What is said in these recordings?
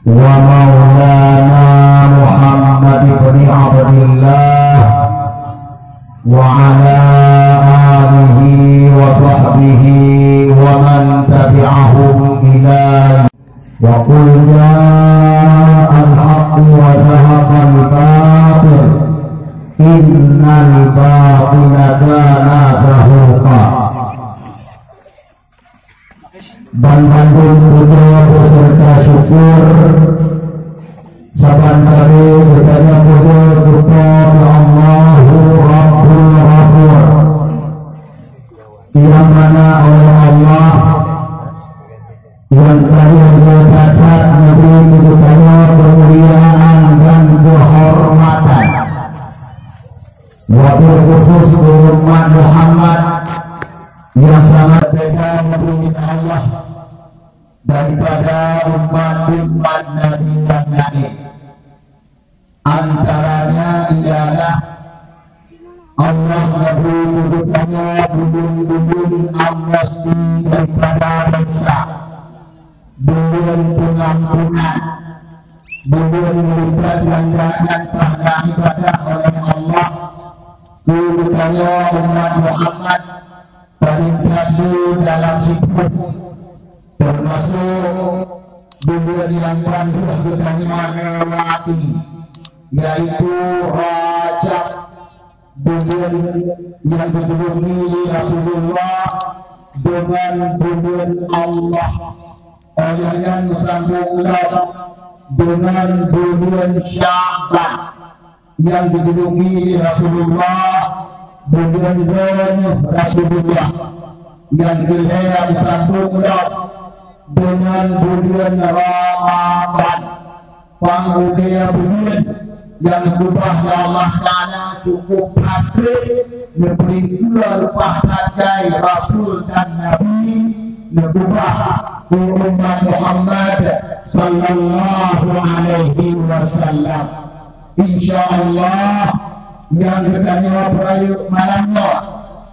ومولانا محمد بن عبد الله وعلى آله وصحبه ومن تبعهم إلى وقل جاء الحق وزهق الباطل إن الباطل كان زهوقا. Bandung puja beserta syukur saban sari bertanya puja kepada Allahu Rabbul Ghafur, yang mana oleh Allah yang telah mencatat Nabi kehidupannya kemuliaan dan kehormatan, wabil khusus ke umat Muhammad yang sangat beda menurut Allah daripada umat-umat Nabi yang lain. Antaranya ialah Allah Nabi kehidupannya belum amnesti daripada dosa, belum pengampunan, belum melipat langganan pahala ibadah oleh Allah. Kehidupannya umat Muhammad paling terakhir dalam sifat, termasuk beliau yang pandu bertanya melewati, yaitu Rajab, beliau yang dijuluki Rasulullah dengan bulan Allah, olehnya sambunglah dengan bulan Sya'ban yang dijuluki Rasulullah bulan Rasulullah, yang dilihat disambunglah dengan bulan Ramadan, pangudaya bulan yang kubahnya Allah Ta'ala cukup hadir memberi lupa tadai Rasul dan Nabi nebubah umat Muhammad sallallahu alaihi wasallam. InsyaAllah yang bertanya perayaan malamnya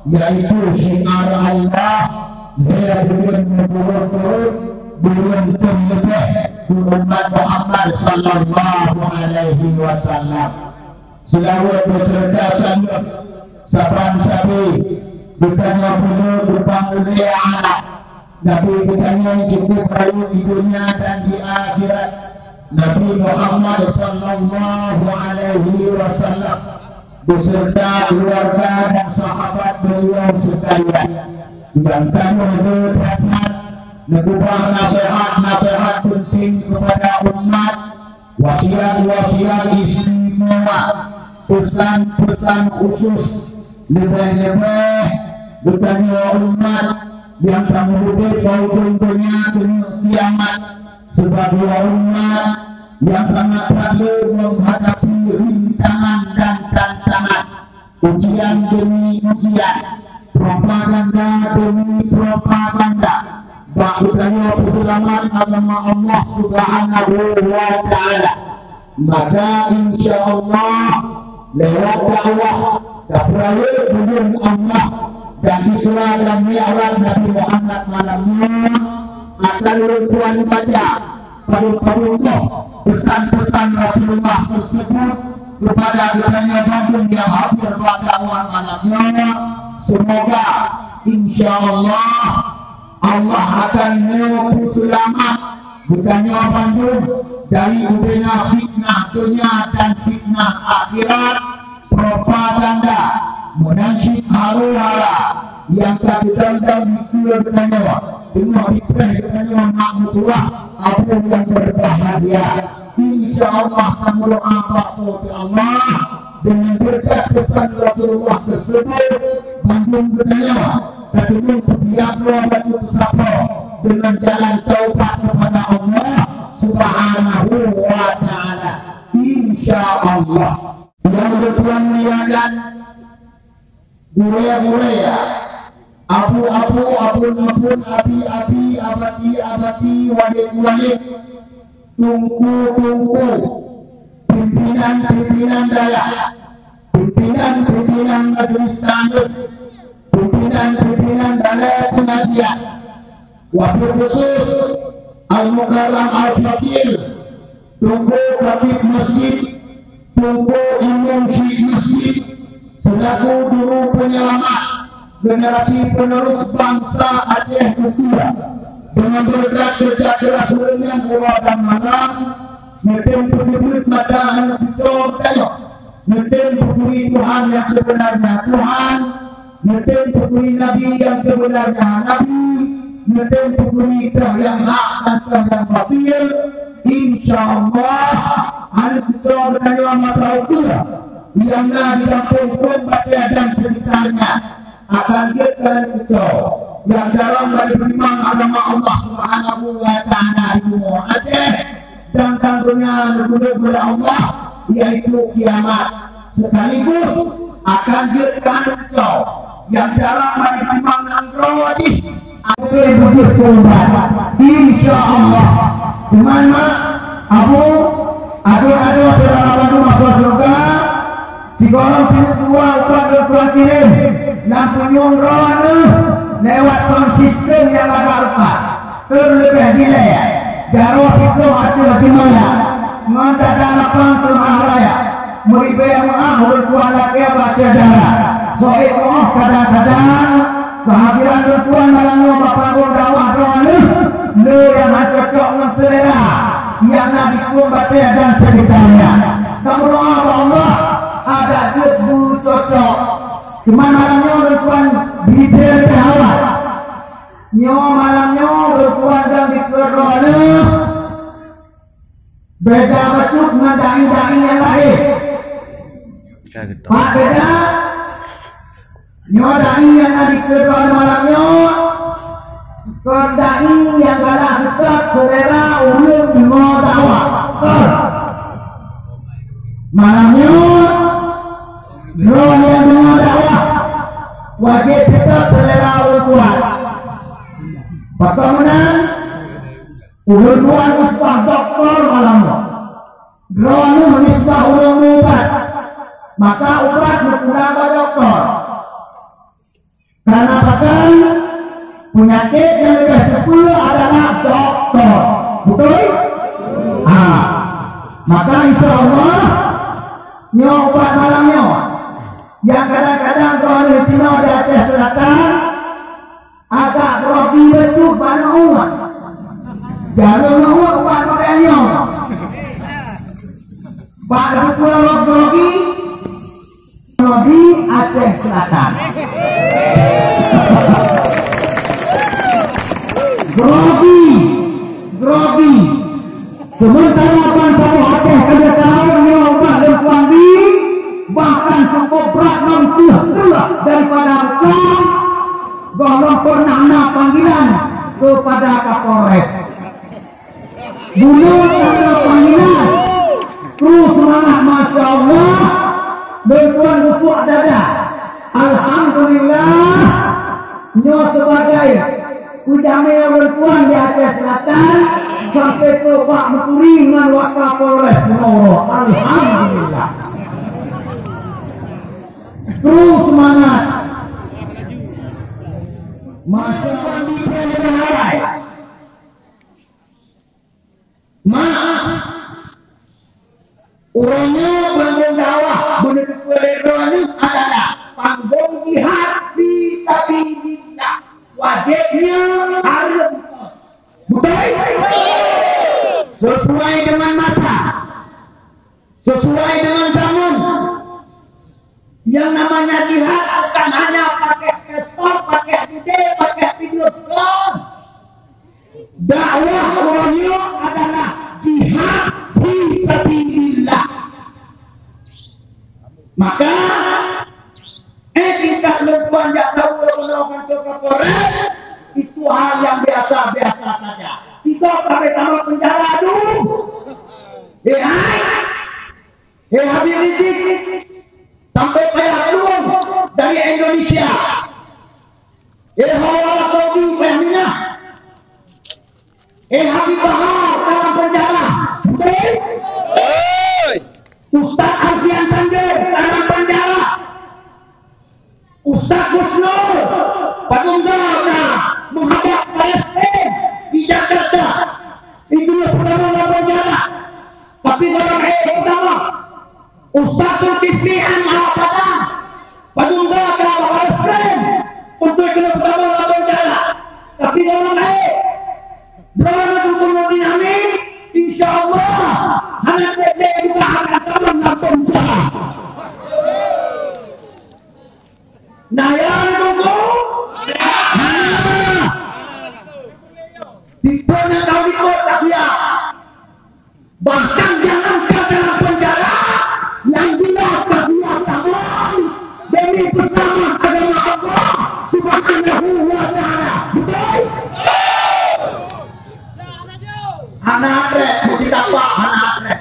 yaitu syiar Allah, dia belum terlebih umat Muhammad sallallahu alaihi wasallam. Selalu beserta sangat saban sabi bertanya berupa mulia anak Nabi bertanya cukup rayu di dunia dan di akhirat. Nabi Muhammad sallallahu alaihi wasallam beserta keluarga dan sahabat beliau sekalian yang kami berhormat mengubah nasihat-nasihat penting kepada umat, wasiat-wasiat istimewa, pesan-pesan khusus, lebih-lebih bertanya umat yang kamu hidup maupun dunia kiamat sebagai umat yang sangat perlu menghadapi rintangan dan tantangan, ujian demi ujian, propaganda demi propaganda, bahutanya perselamat agama Allah Subhanahu wa Ta'ala. Maka insya Allah lewat dakwah dakwah bulan Allah dan Isra dan Mi'raj Nabi Muhammad malamnya akan Tuhan baca pada pesan-pesan Rasulullah tersebut kepada kitanya Bandung yang hadir pada malamnya. Semoga insya Allah Allah akan menyebut selamat bukannya Bandung dari udara fitnah dunia dan fitnah akhirat, propaganda, munajat hara yang tak ditandang mikir bertanya dengan dipilih bertanya makmudullah apa yang berbahagia. Insya Allah kamu doa kepada Allah dengan berkat pesan Rasulullah tersebut. Bandung bertanya ketemu persiapkan batu bersama dengan jalan taubat kepada Allah Subhanahu wa Ta'ala. Insya Allah yang bertuan niagan guraya-guraya, abu-abu, abun-abun, abi-abi, abadi-abadi, walik-walik, tungku-tungku, pimpinan-pimpinan daerah, pimpinan-pimpinan majelis taklim, pimpinan-pimpinan balai pengajian, wabil khusus Al-Mukarram Al-Fadil tunggu khatib masjid, tunggu imam syekh masjid, selaku guru penyelamat generasi penerus bangsa Aceh Kedua, dengan berkat kerja keras yang kuat dan malam, neten penduduk mata anak kita bertanya, neten pemberi Tuhan yang sebenarnya Tuhan, neten pemberi Nabi yang sebenarnya Nabi, neten pemberi yang hak dan yang batil. InsyaAllah anak kita bertanya masalah itu yang di kampung Batia dan sekitarnya akan kita yang dalam dari beriman agama Allah Subhanahu wa Ta'ala di Aceh dan tentunya kepada Allah yaitu kiamat, sekaligus akan kita yang dalam dari beriman agama apa wujud korban insyaallah di mana adu saudara bantu masuk surga di kolom sini tua ukuran kirim lampu nyongron lewat sound system yang agak rupa terlebih delay jaro situ hati maya ngontak dalapan tengah raya meribe yang mengambil kuala kia baca darah soal kadang-kadang kehadiran tuan malangnya bapak dakwah doa lu yang cocok dengan selera yang Nabi Batia dan sekitarnya. Kamu doa Allah ada duit cocok kemana malangnya tuan bidel kehawat nyawa malangnya tuan dan dikerona beda bacuk dengan da'i yang lain pak beda nyawa da'i yang dikerona malangnya kendai yang kalah kita kerela ulun di dakwah malamnya roh yang di dakwah wajib kita kerela ulun kuat pertemuan ulun kuat misbah doktor malamnya roh ini misbah ulun obat maka obat berkurang ke doktor karena pakai penyakit yang lebih populer adalah dokter, betul? Maka insya Allah nyobat malamnya yang kadang-kadang kalau di sini ada Aceh Selatan agak grogi betul pada umat jangan umat modelnya pada pulau grogi di Aceh Selatan grogi sementara bangsa Aceh kerja tahun nyoba dan kuandi bahkan cukup berat membuah daripada Islam belum pernah panggilan kepada Kapolres dulu ada panggilan terus semangat Masya Allah berkuan busuk dada alhamdulillah nyo sebagai ujame berkuan di Aceh Selatan sampai ke Pak Menteri dengan Wakapolres Menoro. Alhamdulillah. Terus semangat. Masya Allah. Urangnya panggung dakwah menuju ke adalah panggung jihad fisabilillah. Wajibnya harus sesuai dengan masa, sesuai dengan zaman. Yang namanya jihad bukan hanya pakai pistol, pakai video, pakai video vlog. Dakwah orangnya adalah jihad fisabilillah. Maka kita lupa yang tahu melakukan Kapolres itu hal yang biasa-biasa saja. Tidak sampai tamat penjara dulu. Habib Rizik sampai payah belum dari Indonesia. Arab Saudi payah minah. Habib Bahar dalam penjara. Ustaz Alfian Tanjir dalam penjara. Ustaz Gusnur Patunggalna Muhammad Palestin di Jakarta itu pertama penjara Tapi kalau pertama, Ustazul Kiflian Al-Fatah, Padungga kalau harus keren untuk kena pertama lawan cara. Tapi kalau berapa kemudian amin, insya Allah anak kita juga akan kalah lawan cara. Nah yang tunggu, tidak nak kau ikut tak siap. Bahkan yang angkat dalam penjara, yang jelas tak siap tangan demi bersama agama Allah Subhanahu wa Ta'ala. Betul? Anak rek, mesti dapat anak rek.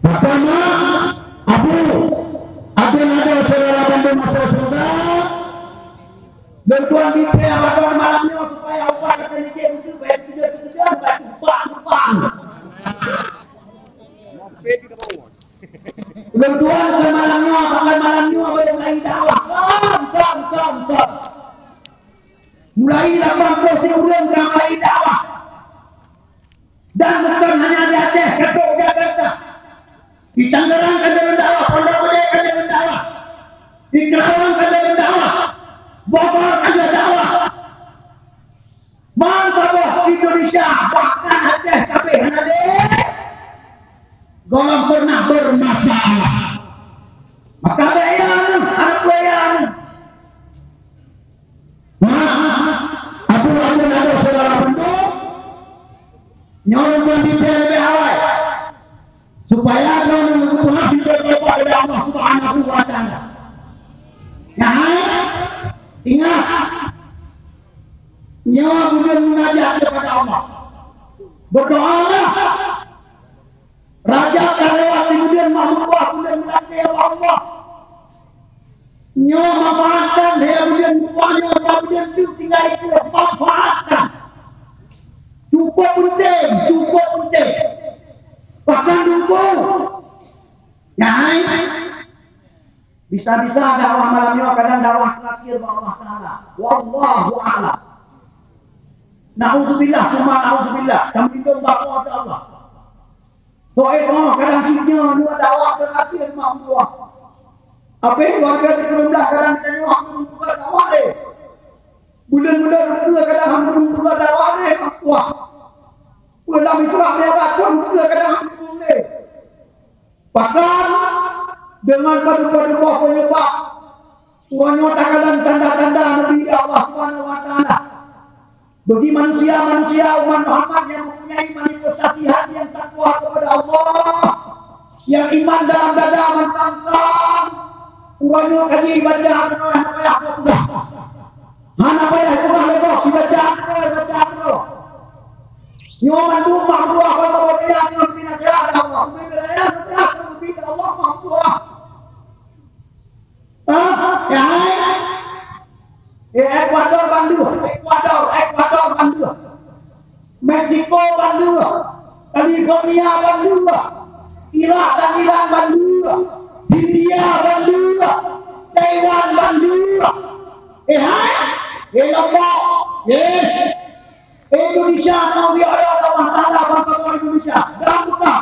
Pertama, Abu ada saudara bantu masuk surga. Dan Tuhan minta apa malamnya supaya ubah keteliti itu baik kerja baik ubah. Dan Tuhan ke malamnya boleh mulai dakwah. Kam. Mulai 80 orang mulai dakwah. Dan bukan hanya di Aceh, Ketuk Jakarta. Di Tangerang ada dakwah, Pondok Gede ada dakwah. Di Kerawang ada dakwah. Bogor ada dakwah. Mantap Indonesia, bahkan Aceh sampai Hanade. Golong pernah bermasalah. Maka bayan, anak bayan. Abu ada saudara bentuk. Nyorong pembinaan lebih awal. Supaya Tuhan berdoa kepada Allah Subhanahu wa Ta'ala. Ingat, nyawa kemudian munajat kepada Allah. Berdoalah. Raja Karewat kemudian Mahmudullah kemudian menanti Allah. Nyawa manfaatkan, dia kemudian buahnya, kemudian tinggal itu manfaatkan. Cukup penting. Bahkan dukung. Bisa-bisa dakwah malamnya kadang dakwah terakhir Allah Ta'ala. Wallahu a'lam. Na'udzubillah, semua na'udzubillah. Kami itu dakwah ke Allah. Soal kadang siknya dua dakwah terakhir Allah. Apa yang warga terkeluar kadang kita buka dakwah deh. Bulan-bulan berdua kadang buka dakwah deh. Wah. Bulan Israel dia racun juga kadang deh. Bahkan dengan padu-padu penyebab menyatakan tanda-tanda Nabi Allah Subhanahu wa Ta'ala bagi manusia umat Muhammad yang mempunyai manifestasi hati yang takwa kepada Allah, yang iman dalam dada mentangkang urangnya kaji baca apa ya dibaca nyoman rumah Allah kalau tidak nasihat Allah Allah Allah Ecuador Bandung, Meksiko Bandung, California Bandung, Irak dan Iran Bandung, India Bandung, Taiwan Bandung, Indonesia mau biaya Allah Ta'ala bangsa Indonesia dan kita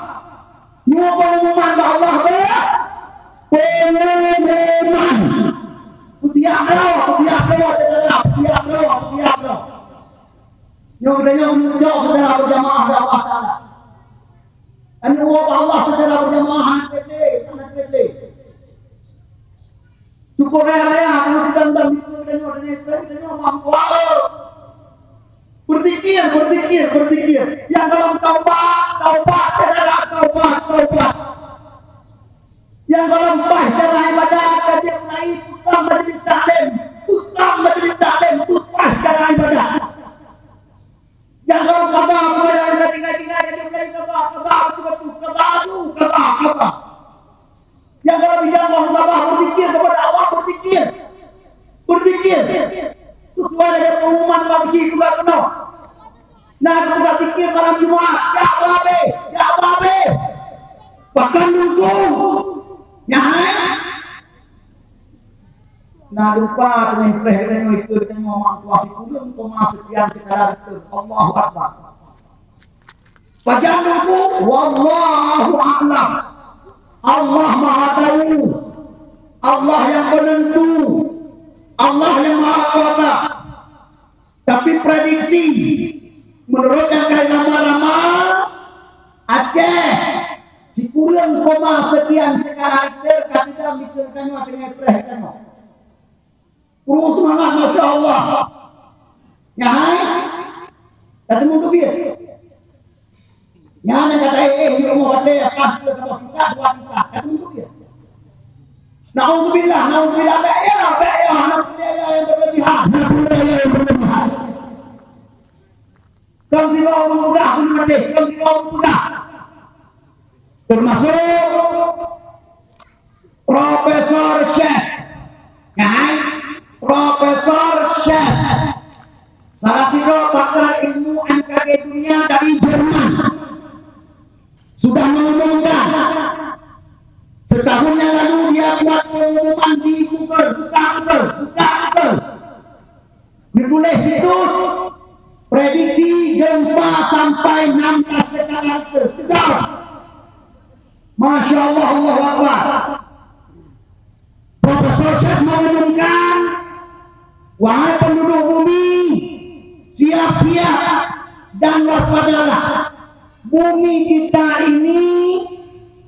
semua pengumuman Allah pengumuman Putiak bro. Nyodanya menunjuk secara berjamaah dari Allah Ta'ala. Dan Allah secara berjamaah sangat gede. Cukup raya kalau kita undang itu mampu. Berpikir. Yang dalam taubat, yang dalam cara ibadah kajian naik utang majelis taklim, cara ibadah. Yang dalam kata ngaji kata. Yang dalam bidang muhasabah berpikir kepada Allah, berpikir sesuai dengan pengumuman wajib juga penuh. Nah, kita pikir malam Jumat, ya babe. Bahkan dukung. Nah, lupa dengan presiden itu dengan ngomong kuasi kulun, sekian sekarang itu. Allahu Akbar. Pajanganku, wallahu a'lam. Allah Maha Tahu. Allah yang penentu. Allah yang Maha Kuasa. Tapi prediksi menurut yang kayak nama-nama Aceh Cikurang koma sekian sekarang itu kita mikirkan dengan perhatian. Terus semangat, Masya Allah. Ya, kata mundur dia. Ya, nak kata dia mau kata apa? Kita buat kita. Kata mundur dia. Nauzubillah, ba'ya, anak yang berlebihan. Kalau tidak mudah, kalau tidak mudah. Termasuk Profesor Syekh, Profesor Syekh, salah satu pakar ilmu NKG dunia dari Jerman, sudah mengumumkan setahun yang lalu dia buat pengumuman di Google, buka. Ditulis situs prediksi gempa sampai 16 skala Richter. Masya Allah, Allahu Akbar. Profesor Syekh mengumumkan, wahai penduduk bumi, siap-siap dan waspadalah. Bumi kita ini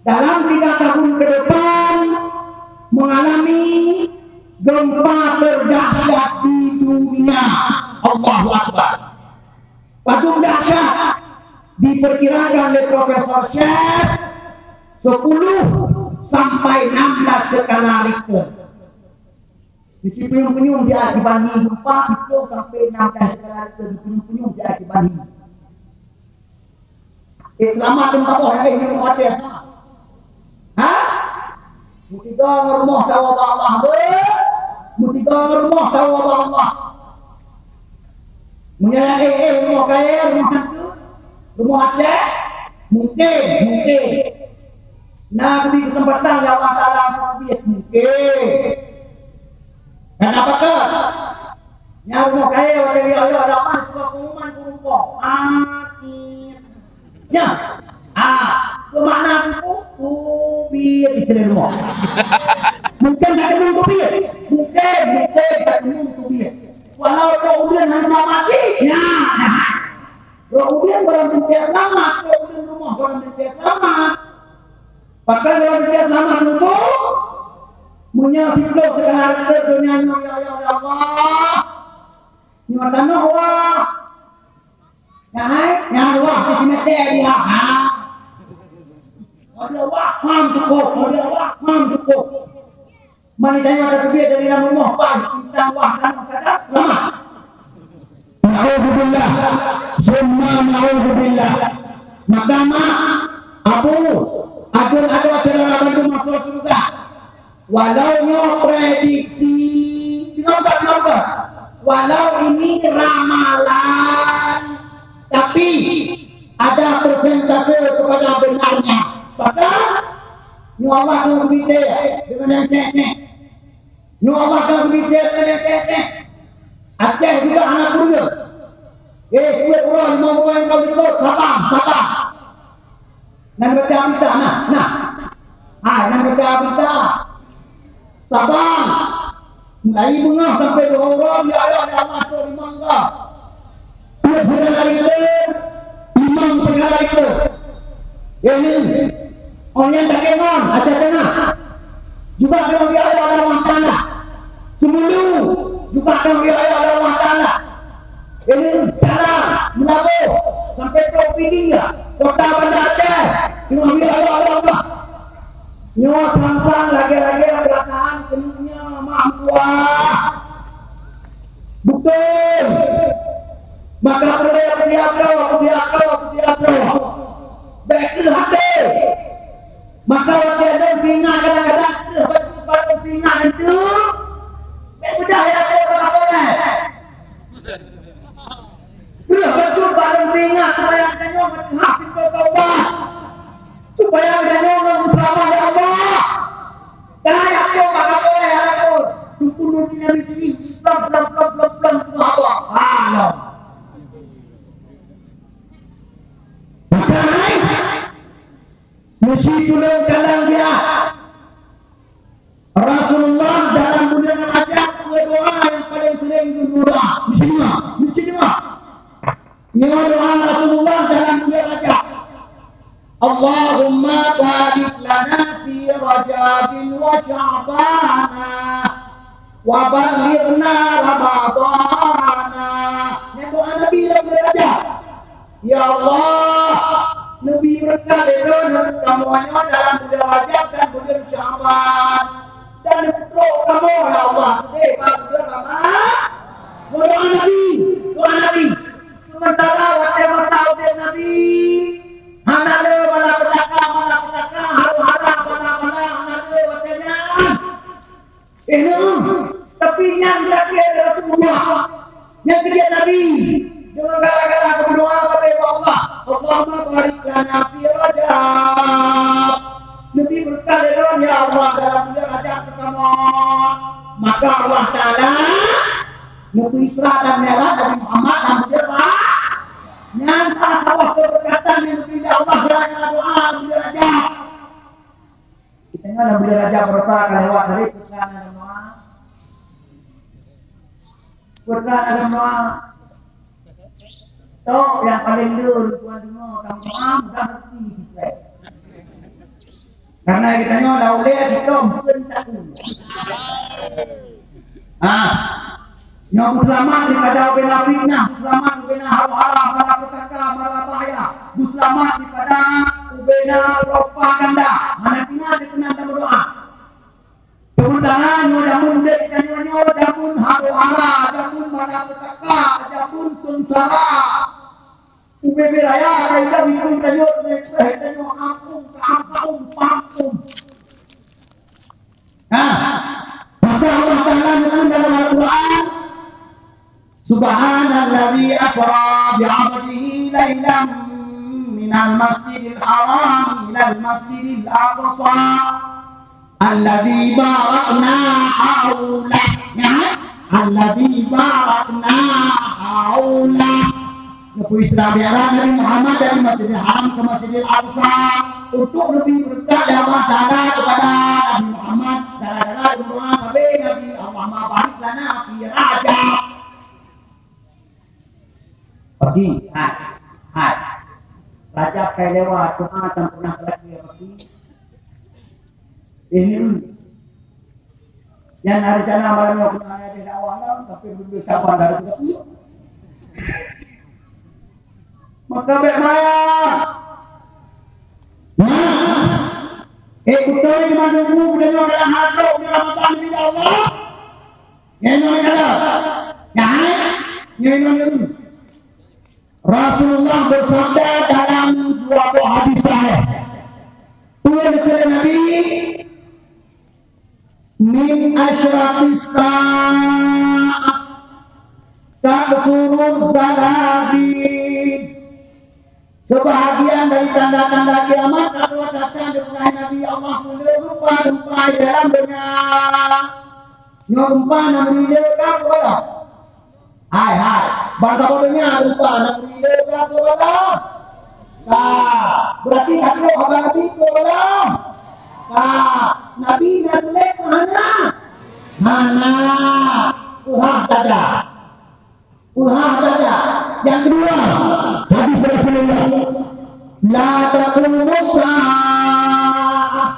dalam 3 tahun ke depan mengalami gempa terdahsyat di dunia. Allahu Akbar. Patung dahsyat diperkirakan oleh Profesor Syekh 10 sampai 16 skala Richter. Di penyung-penyung dia dibanding gempa 10 sampai 16 skala Richter. Di penyung-penyung dia dibanding. Selamat gempa bawah yang mati sama. Musibah rumah tawa Allah. Musibah rumah tawa Allah. Menyalahi rumah kaya, rumah hantu, rumah Aceh, mungkin. Nah, beri kesempatan ya Allah Ta'ala mungkin. Kenapa ke? Yang rumah kaya, ya ada apa? Pengumuman kurupok. Ya. Kemana aku? Biar di rumah. Mungkin tak ada biar. Mungkin tak ada biar. Walau kemudian hanya mati. Ya. Kemudian orang berpihak sama. Kemudian rumah orang berpihak sama. Bahkan orang berpihak sama itu menyakit lo sekarang terdunia ya Allah. Nyata Allah. Ya Allah, sini dia. Ada wakam cukup. Mana tanya ada dia dari dalam rumah kita wakam kata lama. Nauzubillah. Summa nauzubillah. Makama Abu Adun acara Bandung masuk surga. Walau prediksi dengar. Walau ini ramalan, tapi ada persentase kepada benarnya. Bahkan Allah akan berbeda dengan yang cek. Allah akan berbeda dengan yang cek. Aceh juga anak kuliah. Kuliah orang mau yang kau ikut, kata. Nan baca berita, nan baca berita. Sabang, dari bunga sampai orang ya Allah tu mangga. Dia segala itu, imam segala itu. Ini orang yang tak kenal, Aceh Tengah. Juga kalau dia ada Allah Ta'ala. Semulu juga kalau dia ada Allah Ta'ala. Ini cara melabuh sampai Providia, kota Banda Aceh. Dengan dia ada Allah. Nyawa sang lagi-lagi perasaan penuhnya mampuah. Betul. Maka perdiapkan. Betul hati. Maka waktu ada bina kadang-kadang pada bina itu mudah ya apa-apa. Betul pada bina supaya kita hafid taubat. Supaya kita bersama ya Allah. Kaya aku pakai aku. Dukun dunia ini stop Allah. Halo. mesti tolong dalam dia. Rasulullah dalam bulan Rajab doa yang paling sering berdoa. Mesti dengar. Ini doa Rasulullah dalam bulan Rajab. Allahumma barik lana fi Rajab wa Sya'bana wa balighna Ramadana. Ini doa Nabi dalam bulan Rajab. Ya Allah, Nabi berkata kamunya dalam bulan Rajab dan bulan Sya'ban. Dan doa kamu ya Allah, doa Nabi. Sementara waktu masa Nabi, hanale wala petaka, haru-hara, hanale waktunya. Ini, tapi yang dilakukan Rasulullah, yang kedua Nabi, dengan gara-gara berdoa kepada Allah, Allahumma barik lana fi Rajab. Nabi berkata, ya Allah dalam bulan Rajab pertama, maka Allah Taala Nabi Isra dan Mi'raj Nabi Muhammad dan berdoa. Yang salah Allah keberkatan yang diberi Allah dalam doa bulan Rajab. Kita dalam bulan Rajab berdoa lewat dari putraan dan doa. Putraan dan doa. Tok yang paling dulu tuan dengar kamu doa bukan mesti kita. Karena kita dah boleh kita bukan tahu. Yang selamat daripada bela fitnah, selamat daripada haru-hara, bala petaka, bala bahaya, selamat daripada bela propaganda. Mana tinggal dikenal dalam berdoa. Sementara jamun kita jamun haru-hara, jamun bala petaka, jamun sengsara. Ube raya kita bingung tanyut tanyut ampun. Maka Allah Taala menyebut dalam Al-Quran, Subhanalladzi asra bi'abdihi lailan minal masjidil haram ilal masjidil aqsa alladzi barakna haulah. Alladzi barakna haulah. Nabi Isra Mi'raj Nabi Muhammad dari Masjidil Haram ke Masjidil Aqsa untuk lebih berkat Allah Taala kepada Nabi Muhammad dalam doa Nabi Allahumma barik lana fi Rajab. Pergi, hai. Rajab kayak lewat doa tak pernah lagi pergi. Ini yang hari jana malam yang punya ayat tidak awal tapi belum sabar dari kita. Maka bermaya. Betul di mana dulu dengan orang hadroh di Ramadan ini Allah. Yang ada, yang Rasulullah bersabda dalam suatu hadis sahih. Tuhan kepada Nabi, min asyrafis sa'ah ta'suruz zalazil. Sebahagian dari tanda-tanda kiamat adalah datang dari Nabi Allah gempa dalam dunia. Gempa Nabi Yesus berapa? Hai, bangsa bodohnya gempa Nabi Yesus berapa? Berarti hati lo abang Nabi berapa? Nabi Nasulek mana? Tuhan saja. Yang kedua, hadis Rasulullah, la taqumu sa'ah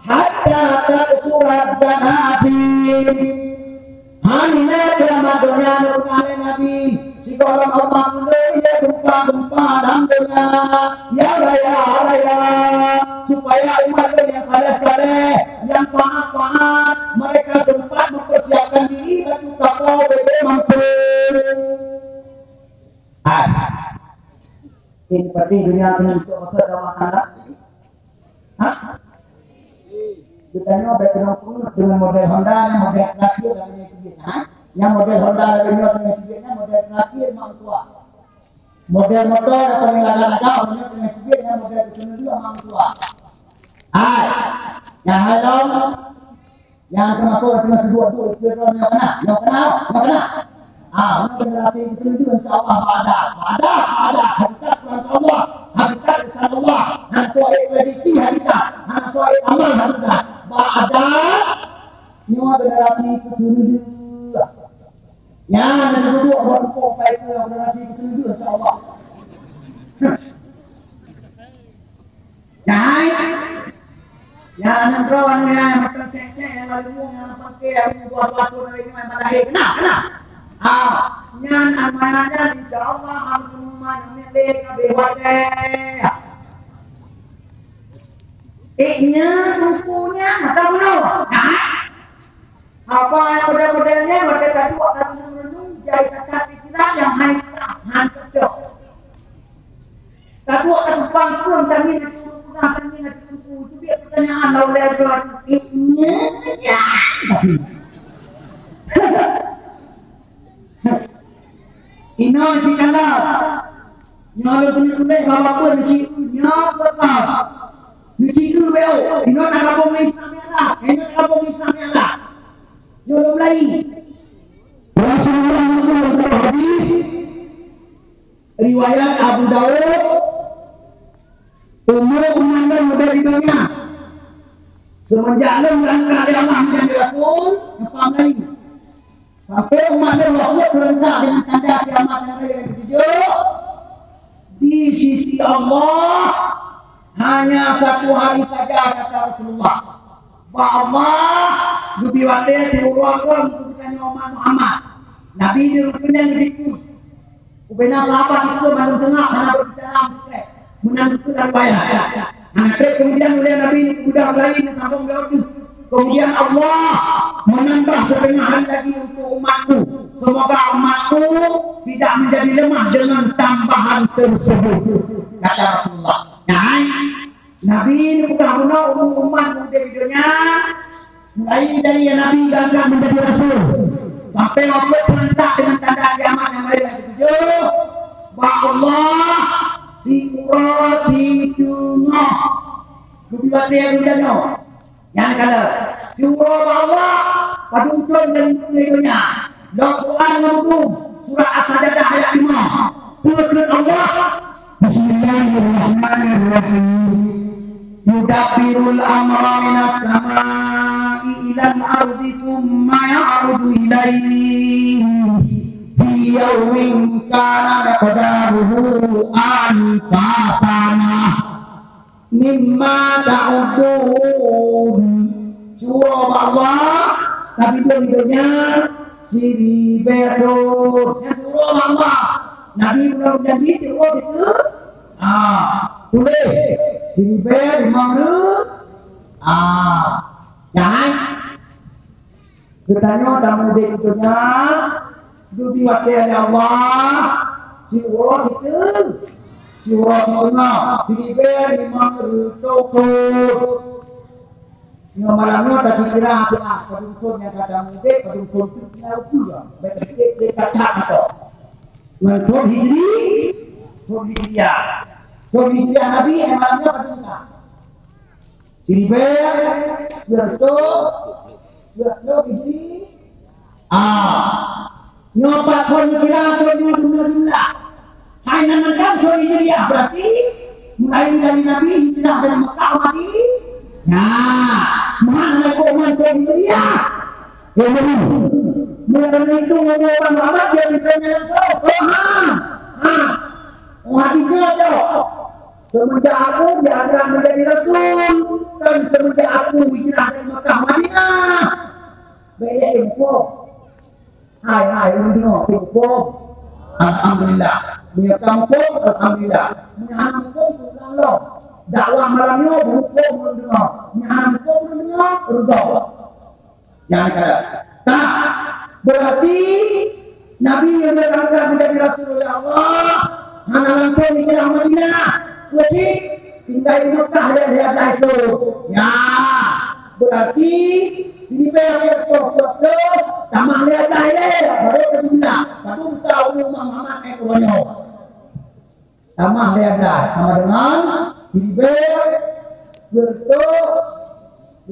hatta ta'surat zanazil. Hanya kiamat dunia nurani Nabi. Jika Allah mulai gempa dan dunia, ya raya, supaya umat yang saleh-saleh, yang taat, mereka sempat mempersiapkan diri bagi takwa mampu. Ini seperti dunia menuntut masa dalam anak. Kita ni ada penuh dengan model Honda, model terakhir dan ini kebiasaan. Yang model Honda lebih muat dengan kebiasaan, model terakhir mang tua. Model motor atau laga-laga, punya kebiasaan model kedua mang tua. Yang halau, yang termasuk cuma kedua itu yang kena. Untuk melatih itu insyaAllah ada hakikat Allah, hakikat Allah, dan prediksi hakikat Ya, nanti duduk buat pokok baik ke organisasi kita insya-Allah. Naik. Ya, anak perawan yang makan cek-cek, lalu yang pakai buat waktu lagi main balai. Kena. Nyan amanahnya insya-Allah amun milik kabeh nya bukunya ada benar. Apa yang model-modelnya mereka tadi akan menunjai zakat kita yang hancur. Tapi akan bangkit kami nak buku itu dia pertanyaan oleh nya. Ino cikala. Nyalo punya bapak pun cinya betul. Ciku beo. Ino nak kapung Islam ya. Yo mulai. Rasulullah hadis riwayat Abu Dawud umur umman muda di dunia semenjak berangkat dari Allah menjadi Rasul apa lagi sampai umat Allah serentak dengan tanda kiamat yang ketujuh di sisi Allah hanya 1 hari saja kata Rasulullah bahwa Allah lebih wadah diurangkan untuk Muhammad Nabi dirukunnya begitu Ubena sahabat itu malam tengah mana berbicara menangkut dan bayar. Kemudian oleh Nabi sudah lain sambung berdu. Kemudian Allah menambah setengah hari lagi untuk umatku. Semoga umatku tidak menjadi lemah dengan tambahan tersebut. Kata Rasulullah. Nah, Nabi ini bukan umat muda hidupnya. Mulai dari Nabi gagal menjadi Rasul. Sampai wafat serentak dengan tanda kiamat yang lain ketujuh bahwa Allah si ura si jungo sudah dia dudanya yang kata si ura Allah paduntun dan dunia Al-Quran ngomong surah As-Sajdah ayat 5 Tuhan Allah Bismillahirrahmanirrahim yudabbirul amra minas samai ilal ardi thumma ya'rudu ilaihi fi yawmin kana miqdaruhu alfa sanah mimma ta'udun surah Allah tapi dia siri berdoa surah Allah Nabi sudah berjanji surah itu boleh siri ber mana jangan bertanya dan mudik itunya dubi wakil Allah si urus itu si urus itu diberi memang rutuh yang malamnya ada sekira pendukung yang kata mudik pendukung itu tinggal dia berkait kata atau menurut hijriah Nabi emangnya pendukung Silber, bertuk, hijri. Nyoba kon kira jumlah. Hai nangan kon hijri berarti mulai dari Nabi hijrah dari Mekah Madi. Mana kon hijri ya? Mulai itu ngomong Muhammad dia ditanya hadisnya aja. Semenjak aku diangkat menjadi Rasul dan semenjak aku hijrah dari Mekah Madinah banyak info hai mendengar info Alhamdulillah dia kampung Alhamdulillah menyampung Allah dakwah malamnya hukum mendengar mendengar reda yang kata berarti Nabi yang diangkat menjadi Rasulullah Allah hanya langsung hijrah Madinah wajib tinggal di Mekah dan ada itu berarti ini berapa sama lihat baru kedua baru tahu Muhammad ekonomi sama lihat sama dengan ini berapa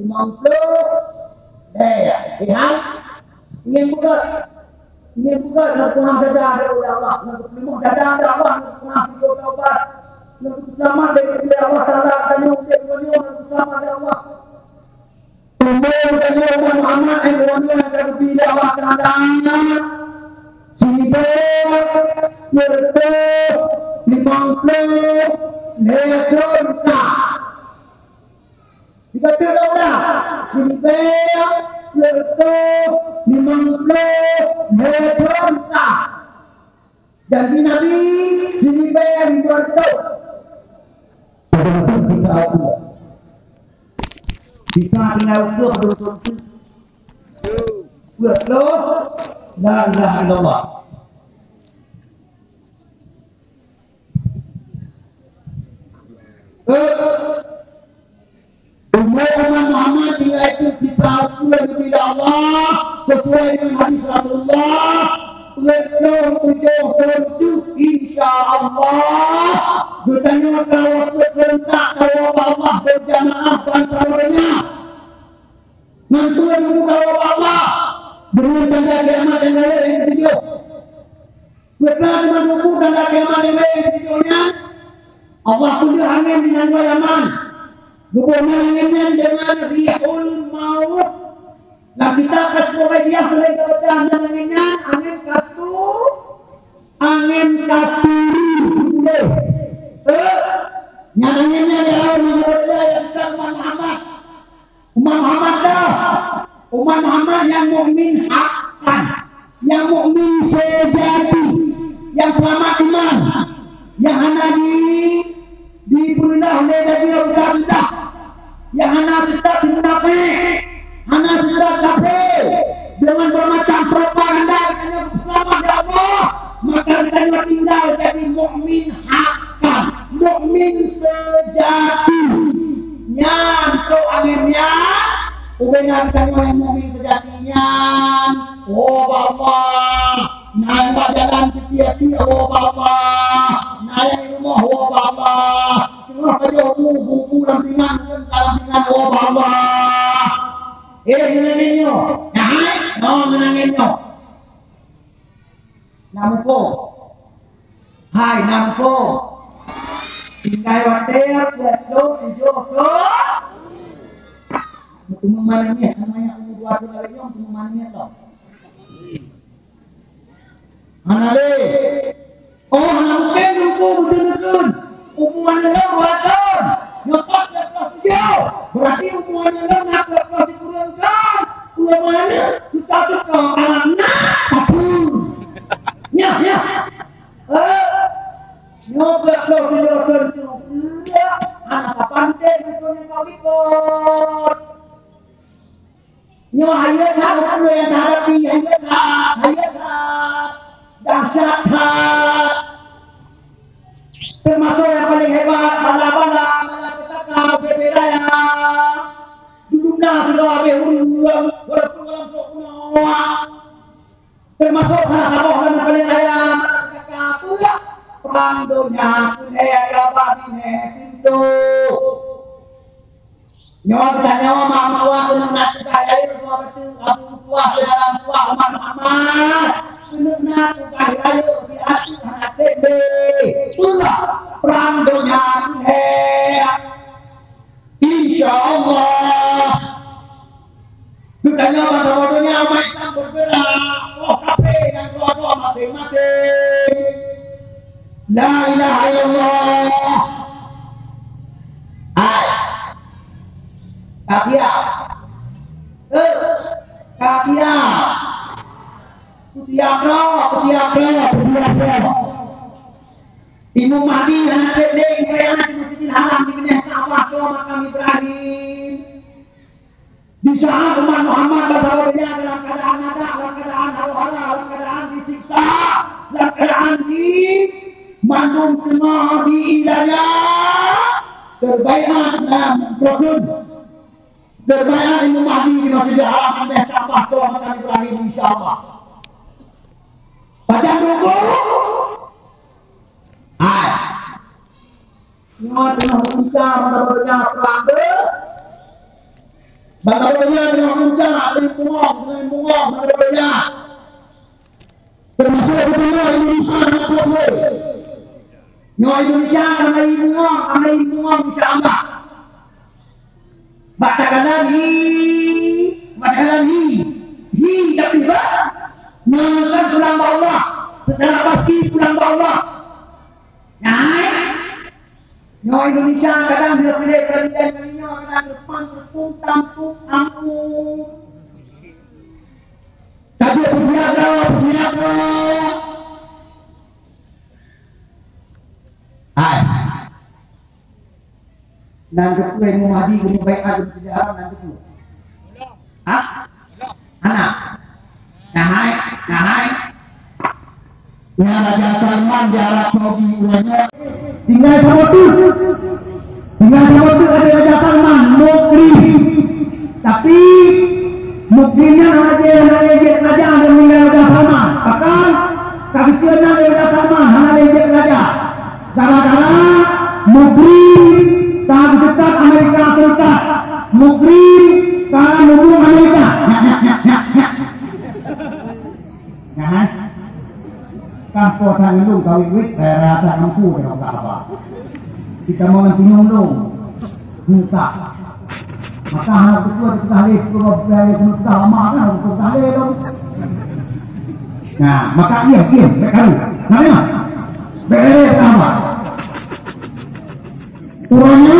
50 lihat ingin buka Tuhan dada ada Allah dada ada Allah Tuhan bertobat selamat dari Allah Taala tanya untuk beliau selamat dari Allah Umur dan Muhammad Ibrahim terpilih Allah Ta'ala Sibir Bertuh 50 Ledonta dikata dah Sibir Bertuh 50 Ledonta janji Nabi Sibir Bertuh bisa tinggal untuk berkontu buat lo la ilaha illallah umat Muhammad yaitu disatu kepada Allah sesuai dengan hadis Rasulullah lelah untuk insyaAllah bertanya kalau tersentak kalau Allah berjamaah bantaranya nanti membuka Allah dengan tanda kiamat yang lain yang tujuh berkata dengan buku tanda kiamat yang lain yang tujuhnya Allah punya angin dengan wayaman bukan anginnya dengan rihul maut nah kita kasih dia selain kebetulan dan anginnya angin kasturi nyanyinya adalah umat Muhammad dah umat Muhammad yang mukmin hakkan yang mukmin sejati yang selamat iman yang hana dibunuh oleh dia berdah yang hana tetap munafik hana tetap kafir dengan bermacam propaganda selamat ya Allah maka kita tinggal jadi mukmin hakkan mukmin sejati nyanto akhirnya ubengan kami yang mukmin sejatinya oh bapak nanya jalan setiap oh bapak nanya rumah oh bapak tengah kerja buku lampingan oh bapak menanginnya menanginnya nampo hai nampo tinggal water betul hijau Tumumannya namanya umur 2 lagi yang tumumannya toh. Anale. Oh, namanya nunggu betul-betul. Umumannya lo buatan. Ngepas dia. Berarti umumannya lo nak lepas dikurangkan. Umumannya kita tuh ke alamnya. Ya. Nyobak lo video dia. Anak pantai itu yang kau ikut. Nhưng mà hãy nhớ thả một người thả ra đi hãy nhớ thả dahsyat termasuk yang paling hebat bala-bala malapetaka bebedaya duduknya sudah berulang walaupun termasuk salah satu yang paling kaya malapetaka pula perang dunia kunaya batine pintu nyawa kita nyawa mama kena nak kaya itu betul aku kuah dalam kuah mama kena nak kaya itu di hati anak dede pula perang dunia ini insyaallah kita nyawa bodohnya umat Islam bergerak oh kafe dan doa mati la ilaha illallah Katia, Kutiapro, Imam Mahdi anak gede, ibadah di Masjidil Haram di Bina Ka'bah makam Ibrahim. Di saat umat Muhammad bertawabnya dalam keadaan ada, dalam keadaan hal-hal, dalam keadaan disiksa, dalam keadaan di mandung tengah di hidayah, terbaikat dalam proses. Terbayar Imam Mahdi di Masjidil Haram di Ka'bah makam Ibrahim insyaallah. Baca dulu. Hai. Nyawa tengah puncak menurutnya pelanda. Menurutnya tengah puncak dengan bunga menurutnya. Termasuk bunga Indonesia yang boleh. Nyawa Indonesia karena bunga insyaallah. Baca kanan hi tapi ba nyatakan pulang ke Allah secara pasti pulang ke Allah. Nyawa Indonesia kadang bila pilih presiden kalinya kadang depan berpung tampung ampung. Tapi bersiaga. Dan ketua yang mati kini baik ada sejarah nanti tu. Anak. Nahai. Ya Raja Salman di Arab Saudi ulanya. Tinggal sama tu ada Raja Salman Mukri. Tapi Mukrinya raja ada meninggal Raja Salman. Bahkan kekecilan dari Raja Salman hanya lejek raja. Gara-gara Mukri tak dekat Amerika Serikat. Mukri karena mendukung Amerika. Jangan. Kampung tangan lu kau wit rasa mampu dengan apa. Kita mau tinung lu. Muka. Maka harus betul kita lihat kalau dari kita lama kan harus kita lihat. Nah, maka iya, mereka lu. Mana? Beres sama. Urangnya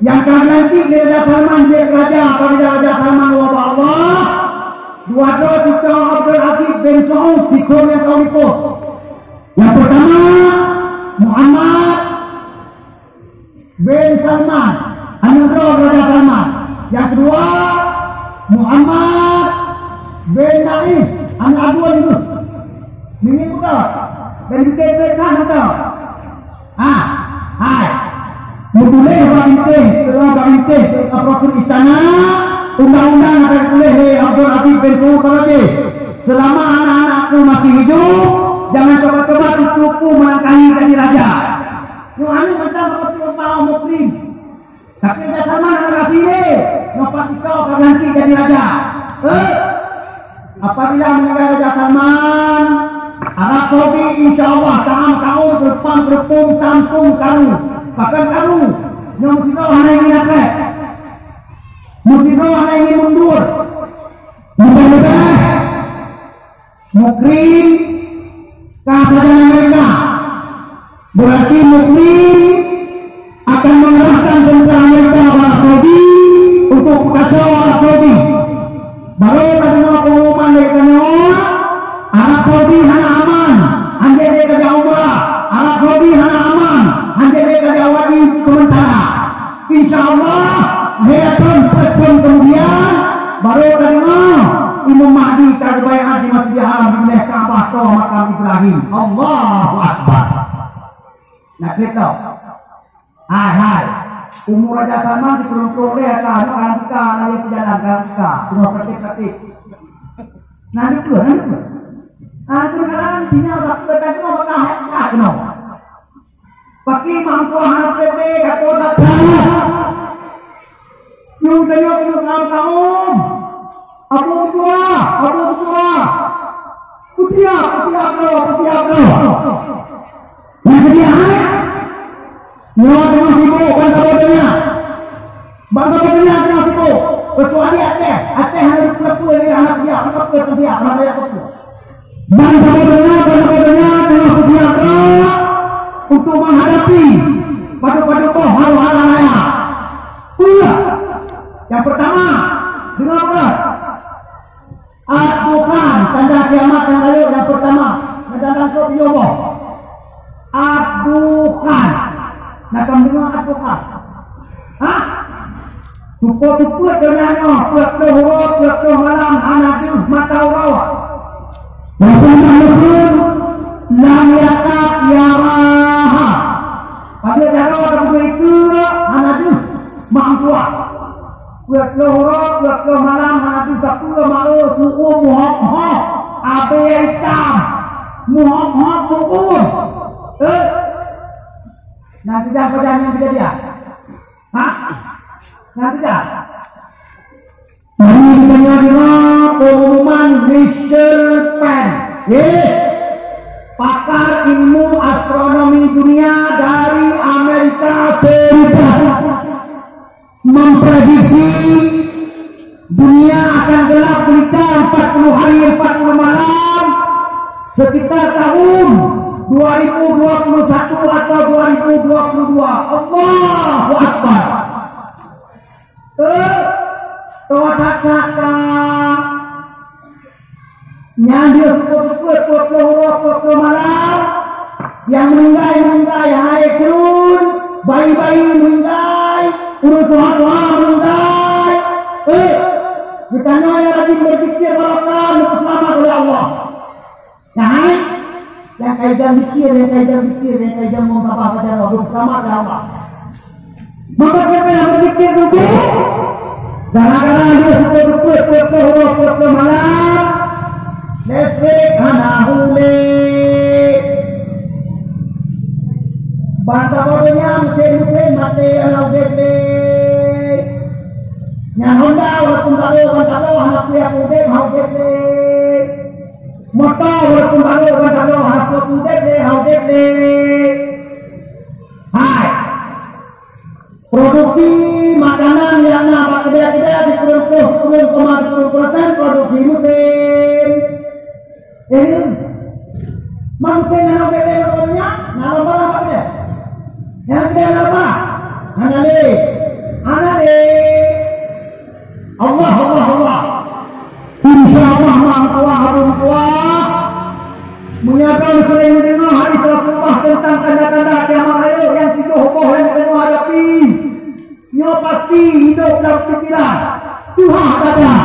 yang akan nanti Raja Salman jadi raja pada Raja Salman wabah Allah dua kita Abdul Aziz bin Saud di Korea Kauliko. Yang pertama Muhammad bin Salman anak Raja Salman. Yang kedua Muhammad bin Naif anak Abu itu. Ini betul. Dan dikait kan betul. Hai. Boleh berintih ke aparatur istana. Undang-undang akan boleh Abdul Aziz bin Saud lagi. Selama anak-anakku masih hidup, jangan coba-coba cucuku melangkahi jadi raja. Yohanes macam seperti orang Muslim. Tapi Raja Salman anak sini, ngapa kau ganti jadi raja? Apabila meninggal Raja Salman, Arab Saudi insya Allah tahun depan berpung tampung karu. Bahkan karu yang musibah hanya ingin atlet, musibah hanya ingin mundur. Mudah-mudahan Mukri kesabaran mereka berarti Mukri akan mengerahkan tentara Amerika Arab Saudi untuk kacau Arab Saudi. Baru pada pengumuman mereka Arab Saudi hanya aman, hanya dia kerja umrah. Arab Saudi hanya aman, hanya dia kerja wajib sementara. Insya Allah, heran pun kemudian baru dengar Imam Mahdi terbayar di Masjidil Haram di wilayah Ka'bah atau makam Ibrahim. Allahu Akbar. Nak kita, hai. Umur Raja Salman di Peroleh akan kita lagi berjalan kita, cuma praktik. Nanti tu. Itu kadang tinggal waktu dan cuma bakal hektar kena. Pakai mampu harap lebih atau datang. Yung kaum. Abu tua. Putiap bro. Yang kedua, nyawa dengan sibuk bangsa bodohnya dengan sibuk. Kecuali Aceh harus ketua ini anak dia, anak dia, mana yang ketua. Bangsa bodohnya dengan setiap untuk menghadapi padu-padu hal-hal raya. Yang pertama, dengar betul. Bukan tanda kiamat yang lalu yang pertama. Menjalankan kopi Allah. Bukan. Nak dengar bukan. Tupu-tupu dengannya. Tupu malam anak mata urawa. Bersama Muslim lam yakab yaraha. Pada cara orang itu anak mampu. Kuat malam anak itu malu tuku muhok abe hitam muhok tuku. Nanti jangan perjalanan kita dia. Nanti jangan. Ini menerima pengumuman Michel Penn, pakar ilmu astronomi dunia dari Amerika Serikat, memprediksi dunia akan gelap gulita 40 hari 40 malam sekitar tahun 2021 atau 2022. Allahu Akbar. Kakak nyandir pukul malam, yang meninggal hari turun, bayi-bayi meninggal, urut tua meninggal. Kita yang rajin berzikir barokah selamat oleh Allah. Nah, yang kaidah zikir, yang kaidah mengapa pada Allah selamat oleh Allah. Maka siapa yang berzikir juga, gara-gara dia suka pukul malam, lesek hanahule. Bangsa bodohnya mungkin mati alau dete. Yang Honda walaupun kalau anak kuya kude mau dete. Motor walaupun kalau anak kuya kude mau dete. Hai. Produksi makanan yang nampak kedai-kedai di kurun produksi musim. Ini mungkin anak dete motornya, nama apa dia? Yang kedua apa? Anale. Allah. Insyaallah ma'Allah menyatakan selain mendengar hadis Rasulullah tentang tanda-tanda kiamat raya yang 7 hukum yang kita hadapi. Nyo pasti hidup dalam pikiran Tuhan ada.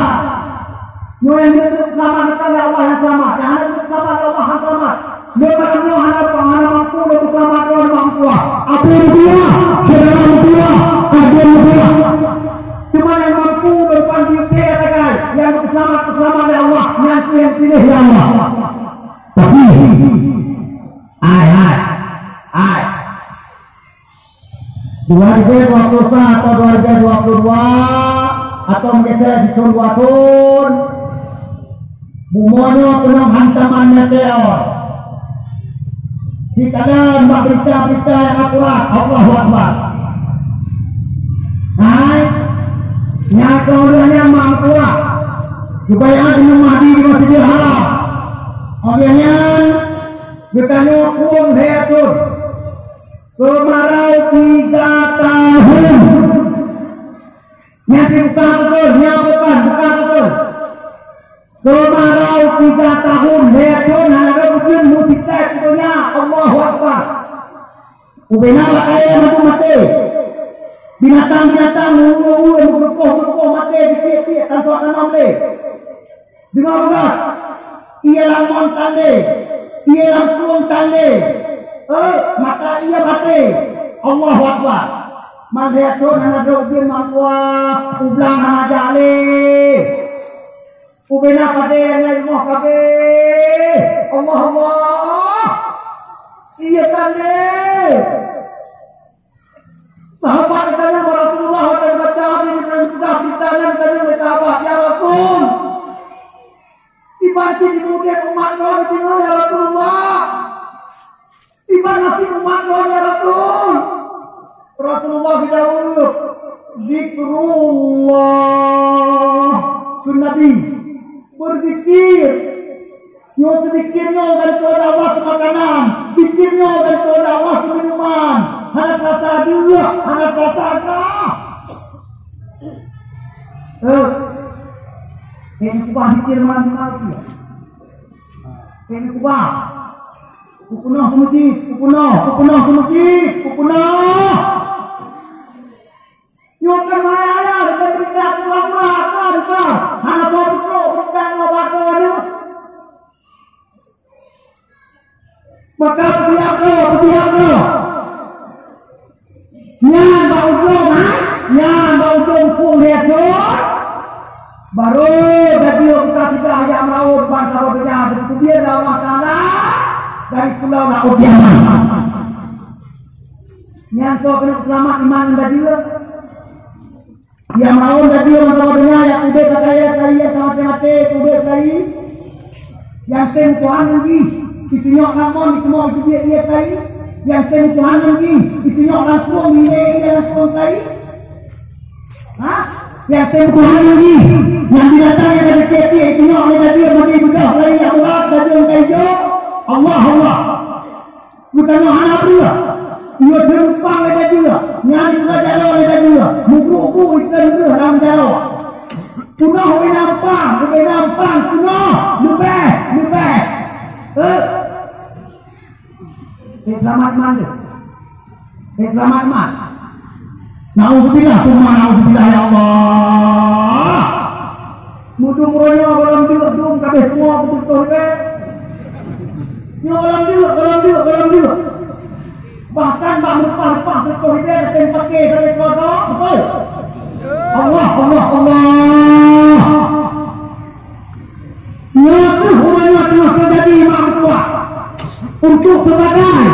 Nyo yang hidup selamat oleh Allah yang selamat, yang hidup selamat Allah yang selamat. Nyo harap mampu untuk selamat Allah mampu. Apa dia? Saudara dia, ada dia. Cuma yang mampu depan dia katakan, yang selamat oleh Allah, yang pilih ya Allah. Tapi ai 2021 atau 2022 atau menjadi di tahun 2 tahun bumonya penuh hantaman meteor. Jika ada berita-berita yang akurat, Allahu Akbar. Hai, nyata olehnya mampu supaya Imam Mahdi di Masjidil Haram. Olehnya bertanya pun heatun kemarau 3 tahun. Nyati bukan betul. Kemarau 3 tahun heatun ada mungkin musibah punya Allahu Akbar. Ubena kaya mati. Binatang berkuah mati di tanpa mati. Dengar. Ia lawan kali, ia langsung kali. Maka ia mati. Allahu Akbar. Mazhatun ana dawjin mampuah ublang ana jale. Ubena pada yang mau kabe. Allah. Iya kali. Sahabat katanya Rasulullah dan baca hadis dan kita sahabat ya Rasul. Ibarat di kemudian umat kau ditinggal ya Rasulullah. Ibarat nasib umat kau ya Rasul. Rasulullah bidawud zikrullah sunnabi berzikir. Yo zikirnya dan kepada Allah makanan, zikirnya dan kepada Allah minuman. Anak rasa dia, anak rasa akal. Ini kubah zikir mana dia? Ini kubah. Kupunah semujid, kupunah semujid. Nyukan maya dan berita pulang-pulang apa? Anak kau berita apa ni? Maka berdiam. Nyan bau dong pun lihat baru jadi kita ayam laut bangsa bodohnya begitu dia Allah Taala dari pulau laut Yaman. Nyan kau kena selamat iman tadi. Yang laut tadi bangsa bodohnya yang udah kaya yang sama mati udah kaya yang Tuhan lagi itu nyok namon itu mau dia kaya yang Tuhan lagi itu nyok langsung nilai dia langsung kaya. Yang tempoh hari lagi, yang binatang yang ada kaki, tengok oleh Nabi yang bagi bedah, lari yang berat, Nabi yang kayu, Allah. Bukan anak dia, ia terlumpang oleh Nabi dia, nyari juga jalan oleh Nabi dia, muku ikan dia dalam jalan. Punah oleh nampang, punah, lebih. Selamat mana? Selamat mana? Nauzubillah, semua nauzubillah ya Allah. Mudung royo orang dia dum kabeh semua betul ke? Yo orang dia. Bahkan bang lupa betul dia ten pakai sampai kodok, betul. Allah. Ya tu hukumnya telah terjadi imam tua untuk sebagai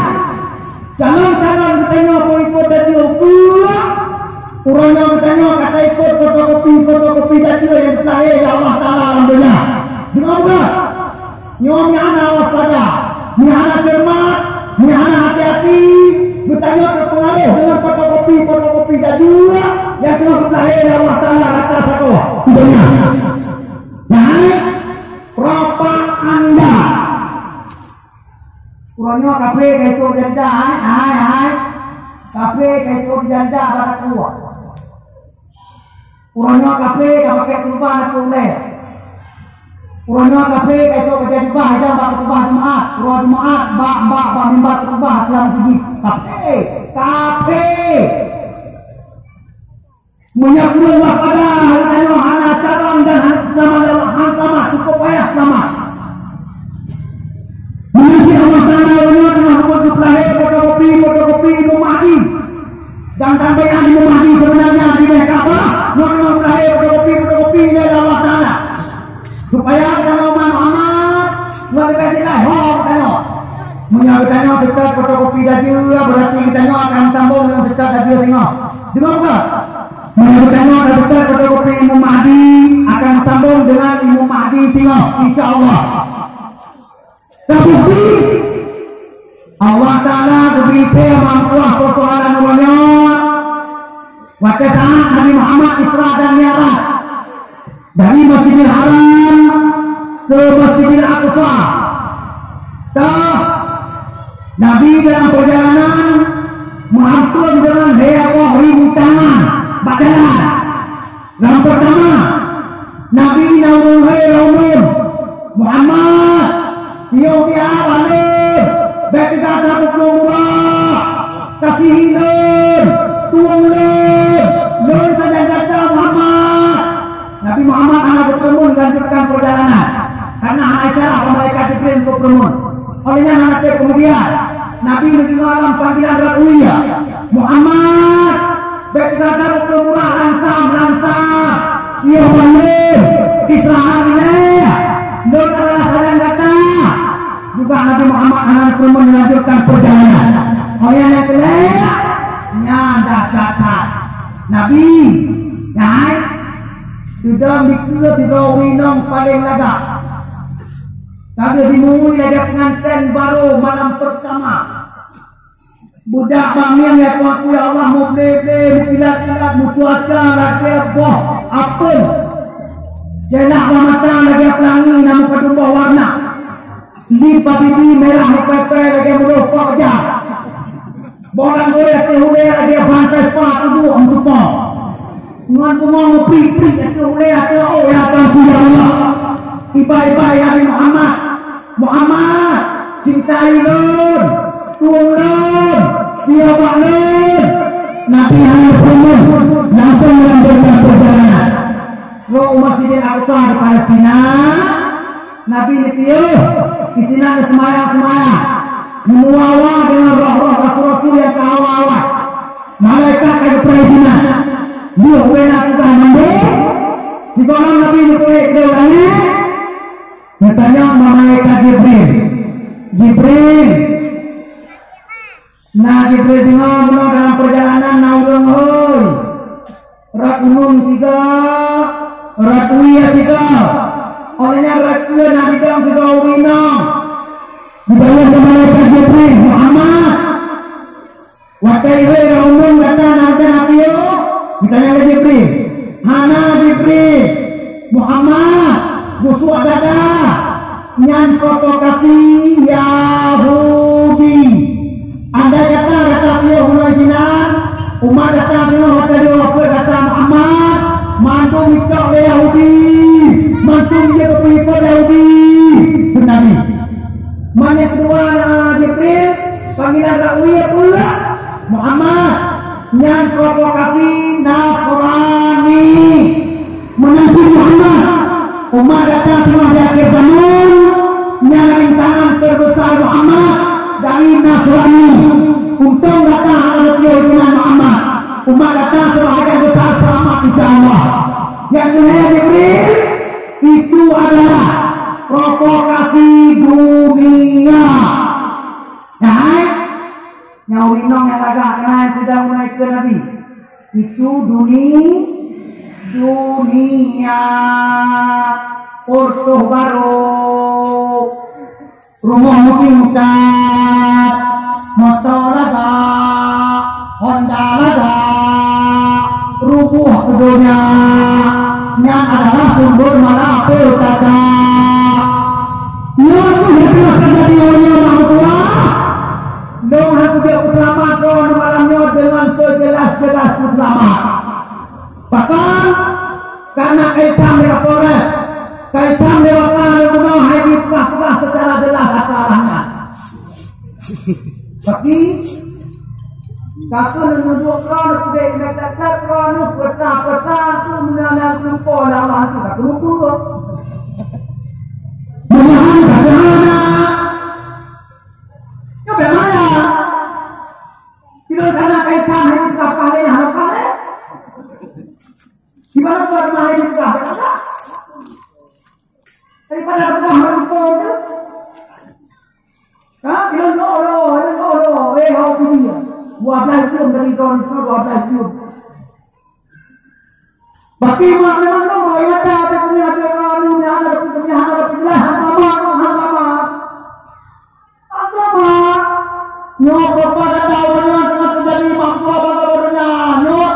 calon bertanya ikut dari Allah. Orang yang bertanya kata ikut fotokopi data yang terakhir ya Allah Ta'ala alhamdulillah. Dengar bukan? Nyomi anak waspada, ni anak cermat, ni anak hati-hati, bertanya terpengaruh dengan fotokopi data yang telah terakhir ya Allah Ta'ala kata satu. Tidaknya. Baik, propaganda. Orangnya kafe itu janda, hai. Kafe itu janda pada keluar. Orangnya kafe pakai kubah nak boleh. Orangnya kafe itu pakai kubah aja pakai kubah jemaat. Orang jemaat bak mimbar kubah dalam segi kafe. Menyambut waspada hanya anak calon dan sama cukup payah selamat. Menguji Allah Ta'ala dengan fotokopi Muhammadi dan tampilkan di Muhammadi sebenarnya di Mekah lahir fotokopi ini dari Allah Ta'ala supaya kalau Muhammad mengajar menyebutkannya dekat fotokopi dajil berarti kita akan sambung dengan dekat dajil tengok dengar tak? Menyebutkannya dekat fotokopi Imam Mahdi akan sambung dengan Imam Mahdi tengok insyaAllah. Tapi Allah Ta'ala diberi kemampuan persoalan umumnya. Pada saat Nabi Muhammad Isra dan Mi'raj dari Masjidil Haram ke Masjidil Aqsa. Nabi dalam perjalanan menghampur dengan heboh rintangan badalah. Yang pertama, Nabi Nabi Muhammad dia balik betika tabuk lumrah kasihin tuang lun saja kata Muhammad. Nabi Muhammad anak berpemun lanjutkan perjalanan karena Aisyah mereka Jibril untuk berpemun. Olehnya nanti kemudian Nabi menerima alam panggilan Rasulullah Muhammad betika tabuk lumrah lansam ia balik Israel wilayah lun adalah kalian kata juga Nabi Muhammad anak berpemun melanjutkan perjalanan. Oleh yang kelima nyanda catat Nabi nyai sudah mikir tidak winong paling laga kagak dimulai ada pengantin baru malam pertama budak bangyang ya Tuhan ya Allah mau beli pilat-pilat mau cuaca lagi boh apel jenak mata lagi pelangi nama pedumbah warna lipat pipi merah pepe lagi merokok je bolang boleh tehule lagi pantai spa duduk mencupa dengan kumau ngopi-pri tehule lagi oh ya Tuhan ya Allah ibai-ibai Nabi Muhammad cintai lun tuang lun siapa lun Nabi hanya berumur langsung melanjutkan perjalanan roh Masjidil Aqsa di Palestina. Nabi dipiuh di sini ada semayang memuawa dengan roh-roh rasul-rasul yang kawal malaikat ke perizinan dia benar-benar mandi jika Nabi dipiuh ke dalamnya bertanya malaikat Jibril nah Jibril dengar dalam perjalanan naudung hoi rakunun tiga rakuia tiga olehnya rakyat Nabi dalam segala winang di dalam malaikat Jibril Muhammad wakai umum kata Nabi ditanya oleh Jibril umat datang tengok hotel dia apa kata Muhammad mantu mikak Yahudi mantu dia kepikir Yahudi itu Nabi. Mana kedua Jibril panggilan rakyat pula Muhammad yang provokasi Nasrani menanti Muhammad. Umat datang tengok di akhir zaman yang rintangan terbesar Muhammad dari Nasrani. Untung datang ada keyakinan Muhammad. Umat datang sebahagian besar selamat insyaAllah. Yang kedua Jibril itu adalah provokasi dunia. Nyawinong yang agak kenal sudah mulai ke Nabi. Itu dunia Orto baru rumah mungkin motor laga Honda laga rubuh keduanya yang adalah sumber malapetaka. Yang tidak terjadi oleh orang tua dong aku dia selamat roh malamnya dengan sejelas-jelas selamat. Bahkan karena kaitan dengan Polres, kaitan dengan Kalau hai dipah secara jelas akalnya. Bagi kata menunjuk krono kuda mereka krono peta tu menanam lupa lama tu tak lupa. Menahan bagaimana? Ya bagaimana? Kita karena kaitan hidup kapal yang harapan. Gimana karena hidup kapal? Daripada pegang itu, bilang Allah, hau dia, buat lagi dari tahun itu, buat lagi. Bagi memang lo, ya ada punya orang, ada nyok pada tahunya dengan terjadi makhluk barunya, nyok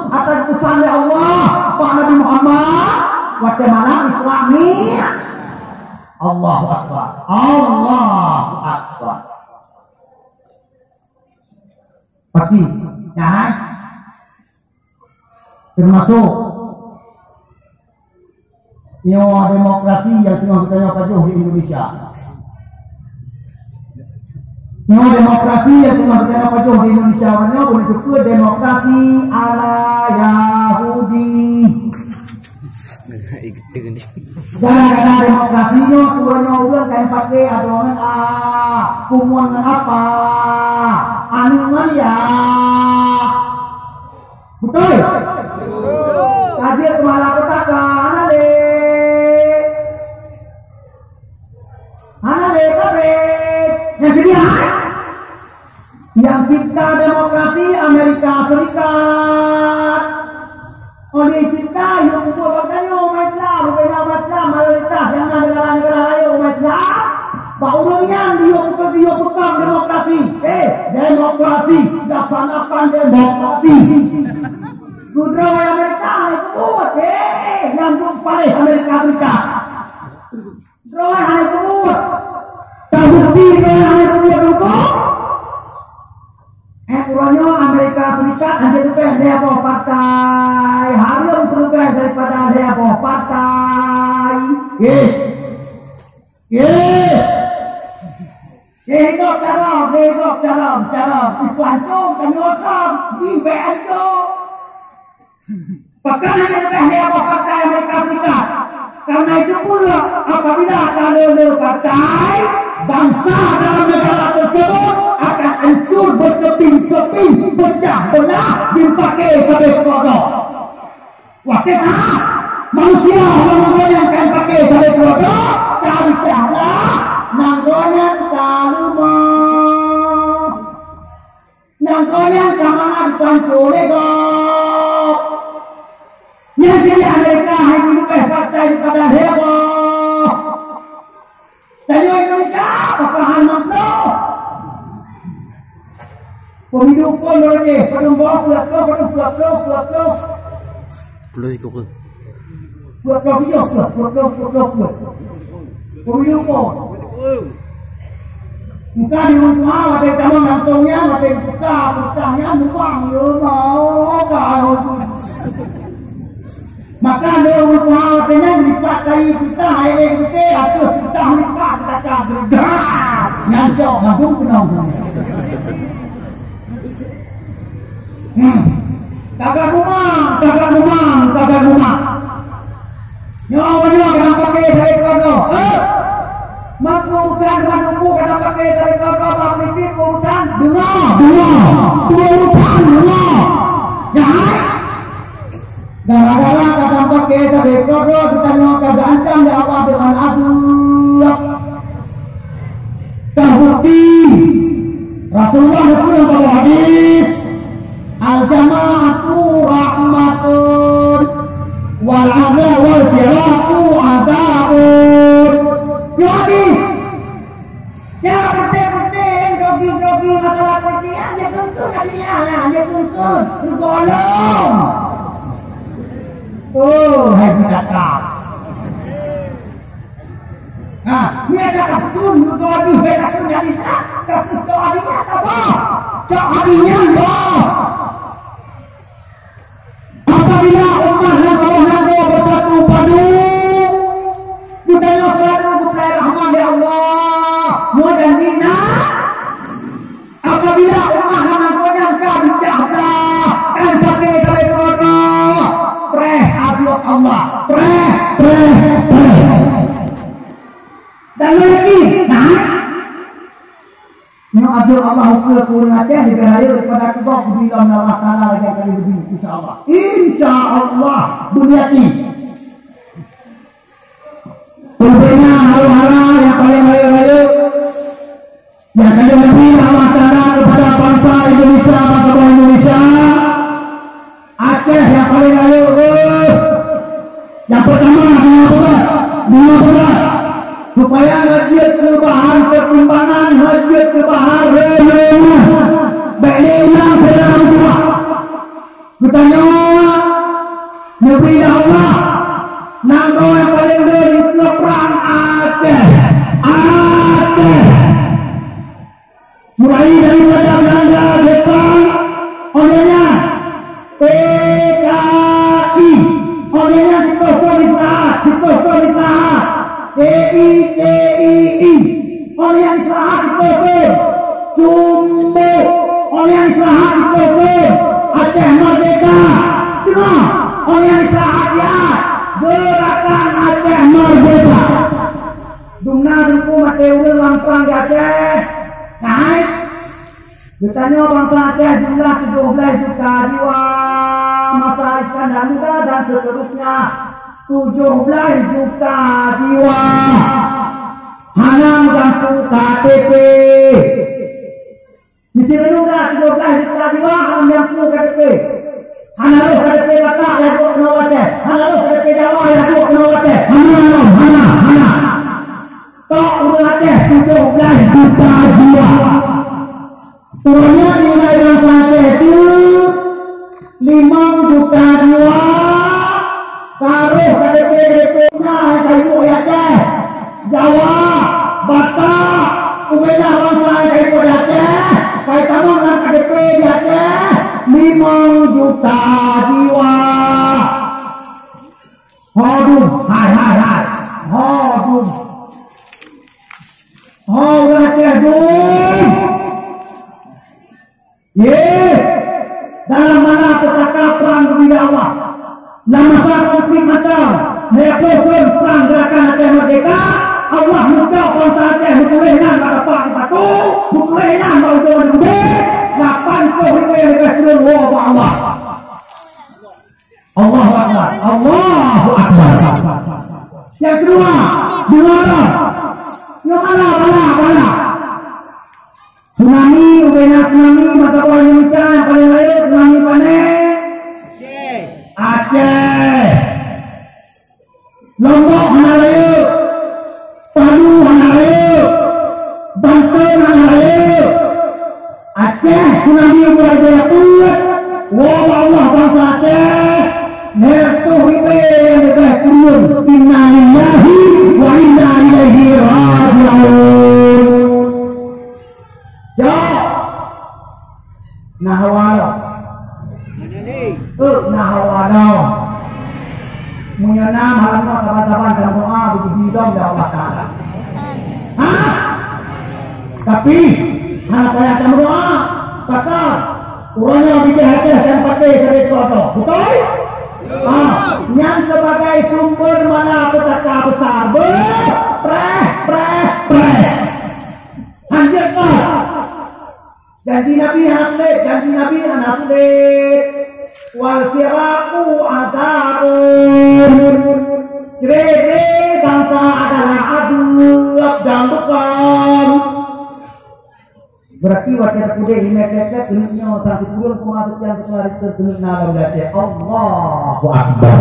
atas pesan Allah, Pak Nabi Muhammad. Bagaimana Islami? Allahu Akbar. Allahu Akbar. Pagi, ya. Termasuk demokrasi yang tengah kita nyoba di Indonesia. Demokrasi yang tengah kita nyoba di Indonesia, mana boleh juga demokrasi ala Yahudi. Gara-gara demokrasinya semuanya udah kayak pakai adonan kumuan apa anuman ya betul kajian kemala petaka anade kabeh yang kedua yang cipta demokrasi Amerika Serikat. Oleh cipta yang membuatkannya umat Islam, berbeda Islam, mayoritas yang ada negara-negara lain umat Islam. Baulnya dia pegang demokrasi. Demokrasi laksanakan demokrasi. Gudro Amerika itu buat, yang jumpa Amerika Serikat. Gudro itu buat, tak bukti yang buat itu. Kurangnya Amerika Serikat hanya lebih dari apa partai Harlem lebih daripada dari apa partai hidup cara itu antum penyosam di BNO bahkan hanya lebih dari apa partai Amerika Serikat. Karena itu pula apabila ada partai bangsa dalam negara tersebut akan hancur berkeping-keping, pecah belah, dipakai pada kodok. Wakil sah, manusia orang-orang pakai pada kodok, cari cara, nanggoyan kaluma, nanggoyan kamangan panculegok. Yang jadi Amerika ini lebih partai pada heboh. Dan Indonesia, apakah makna? Pemilu pun lagi, penumbang buat Puluh ikut ke? Buat pemilu pun. Bukan di rumah, ada kamu ngantongnya, ada pecahnya, numpang ya mau kalau. Maka dia rumah adanya dipakai kita, air kita, atau kita lipat kita bergerak, nyanjok, ngabung kenal. Kagak rumah. Nyawa kena pakai dari kodo. Maksudkan dengan nunggu kena pakai dari kodo. Maksudkan urusan dua urusan. Ya. Gara-gara kena pakai dari kodo kita nyoba ancam jawab dengan adab. Terbukti Rasulullah itu yang bawa hadis. Al-jama'atu rahmatun wal adha wal firaqu adabun. Jadi jangan penting-penting grogi masalah kerjaan dia tuntun hadiah, dia tuntun golong. Hai binatang. Nah, ini ada kaptun grogi betul jadi kaptun hadiahnya apa? Cak hadiahnya apa? Apabila umat nabi bersatu padu, kita selalu berkata rahmat ya Allah, mudah zina. Apabila umat nabi yang kami dah kan pakai dari kono, adil Allah, dan lagi, yang adil Allah hukum aja diberaya kepada kita bila Allah Taala lagi akan lebih insya Allah dunia ini berbeda hal-hal yang paling raya yang akan lebih Allah Taala kepada bangsa Indonesia, Aceh yang paling raya. Yang pertama dua berat supaya hajat ke bahan pertimbangan, hajat ke bahan berilmu sedang dua. Kita nyawa Nabi Allah nanggo yang paling dari perang Aceh. Mulai dari Ganda Jepang olehnya PKI, olehnya ditosor Israhat TII, oleh yang Israhat ditosor Jumbo, oleh yang Israhat ditosor Aceh Merdeka, dengar oleh yang Israhat ya Gerakan Aceh Merdeka. Dumna dengku Mateo langsung di Aceh. Naik ditanya bangsa Aceh jumlah 17 juta jiwa, masa Iskandar Muda dan seterusnya 17 juta jiwa. Hanang jampu KTP di sini juga 13 juta jiwa hanang jampu KTP. Hanang KTP kata ya kok kenawate, hanang KTP Jawa ya kok kenawate. Hanang tok udah Aceh 17 juta jiwa. Turunnya nilai bangsa Aceh itu 5 juta jiwa. Taruh KTP-nya kayu Aceh, Jawa, Batak, Ubeda bangsa kayu Aceh, kayu tamu dengan KTP di Aceh 5 juta jiwa. Hodum, hai. Hodum. Oh, Aceh dum. Dalam mana petaka perang kepada Allah. Dalam masa konflik macam Nepotun perang gerakan Aceh Merdeka, Allah muka bangsa Aceh mukulenan pada Pak Batu, mukulenan pada Jawa Gede, 80 ribu yang dikasih Allah. Allahu Akbar. Yang kedua, dimana? Tsunami, mata bola Indonesia yang paling raya, tsunami mana? Aceh. Lombok mana raya? Palu mana raya? Banten mana raya? Aceh, tsunami berada kuat. Wah Allah bangsa Aceh. Nertuh ribe yang lebih kurun. Inna lillahi wa inna ilaihi raji'un. Nahawanau menyenam halaman kawan-kawan dalam doa begitu dan Allah Ta'ala. Tapi anak saya dalam doa kata orangnya bijak dan pakai dari kotor, betul? Yang sebagai sumber mana petaka besar hancurkan janji Nabi anak wal firaku azabun jere bangsa adalah adab dan bekam berarti wakil kude imek-imek kelihnya satu puluh kumat yang kesuara tertulis nalar gajah Allahu Akbar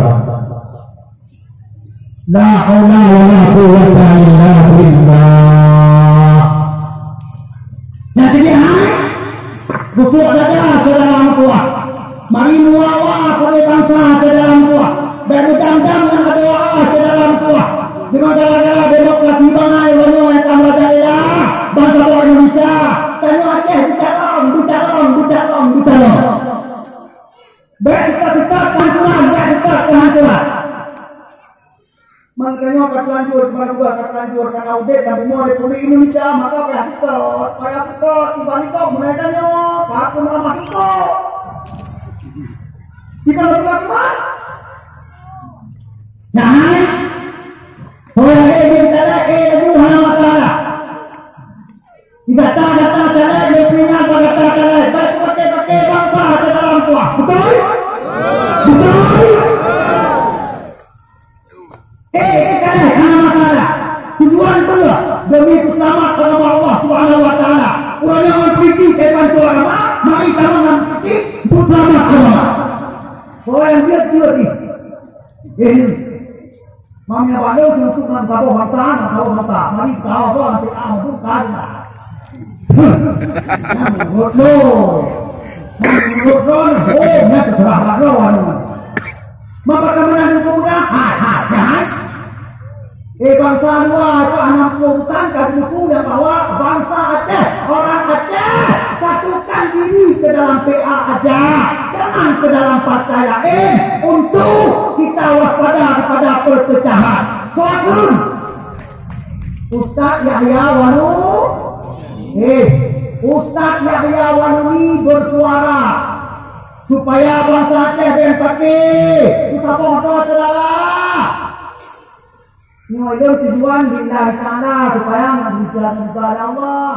la haula wala quwwata illa billah. Nah jadi busuk dada saudara tua mari muawa oleh bangsa saudara tua berudang-dang yang berdoa saudara tua dengan gara-gara demokrasi bangai yang kamu daerah bangsa Indonesia saya Aceh bicara berdekat kehancuran makanya kelanjur karena udah dan semua Republik Indonesia maka kayak kita tiba-tiba menaikkannya aku meramah itu kita berdekat kemana? Nah boleh bicara Tuhan Ta'ala data cara lebihnya pada cara pakai bangsa ke dalam kuah betul karena masalah tujuan pula demi keselamatan Allah Subhanahu Wa Taala orang yang memiliki bantu agama mari kita memiliki bersama agama orang yang dia ini mamnya balau tuntukan kabo harta mari kau apa nanti pun kada menurut nak terserah lo maka kemenangan hukumnya bangsa luar itu anak hutan kasih hukum yang bahwa bangsa Aceh orang Aceh satukan diri ke dalam PA aja jangan ke dalam partai lain untuk kita waspada kepada perpecahan. Soalkan Ustaz Yahya Wanuni bersuara supaya bangsa Aceh BNPB kita bodoh saudara. Nyoyo tujuan lillahi ta'ala supaya nggak jalan kepada Allah.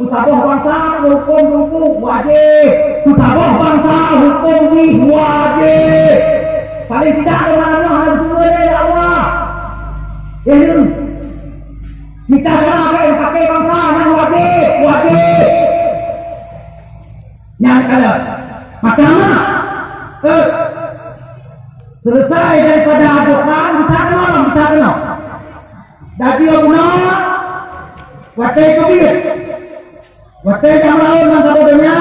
Utaboh bangsa hukum wajib. Utaboh bangsa hukum wajib. Paling tidak ada mana harus boleh Allah. Ini kita sekarang pakai bangsa yang wajib. Yang kalau mahkamah selesai daripada adukan bisa kena. Dadi guna watai kabir. Watai jamraun dan sabodanya.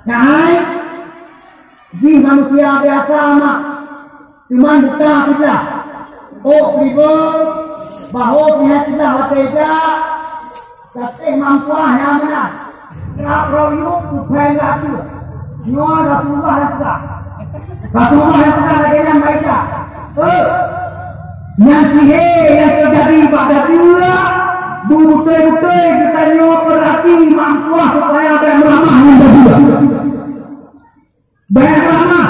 Nah, ji manusia biasa mak. Cuma buta kita. Ribu bahu kita watai ja. Tapi mampuah yang mana? Royuk upaya itu. Nyoa Rasulullah yang tegak. Rasulullah yang tegak lagi yang baiknya. Yang sihir yang terjadi pada dia butai-butai kita nyoba berarti mampuah supaya beramah beramah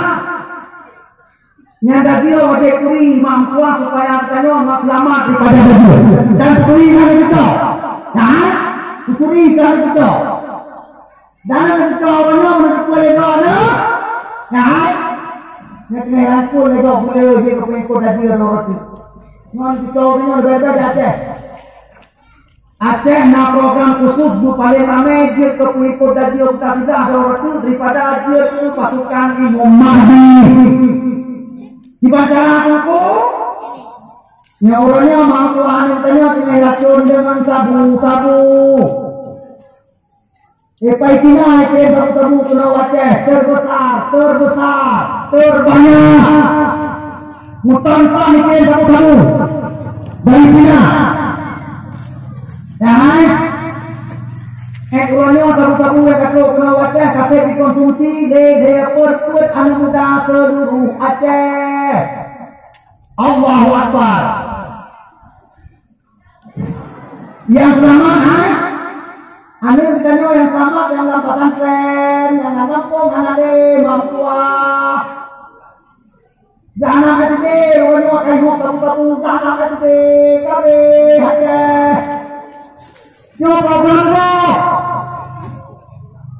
nyada dia wajah kuri mampuah supaya kita nyoba selamat daripada dia dan kuri kami kecau kuri kami kecau dan kecau menurut boleh Ngekeran pun lagi boleh dia kepengkot dia lorot. Ngon kita orang berbeda Aceh. Aceh na program khusus bu paling ramai dia kepengkot dia kita tidak ada lorot daripada dia itu pasukan Imam Mahdi. Di bandara aku orangnya mampu anaknya dengan racun dengan sabu-sabu. Pai Cina itu sabu-sabu Pulau Aceh terbesar, terbanyak. Mutan-mutan itu sabu-sabu dari Cina. Dan kurangnya sabu-sabu yang kata kena wajah kata dikonsumsi dia perput anak muda seluruh Aceh. Allahu Akbar. Yang selamat anu ditanya yang selamat yang lampasan tren yang lampung anak mampuah jangan kata orang makan kamu jangan kata kabe Aceh yo program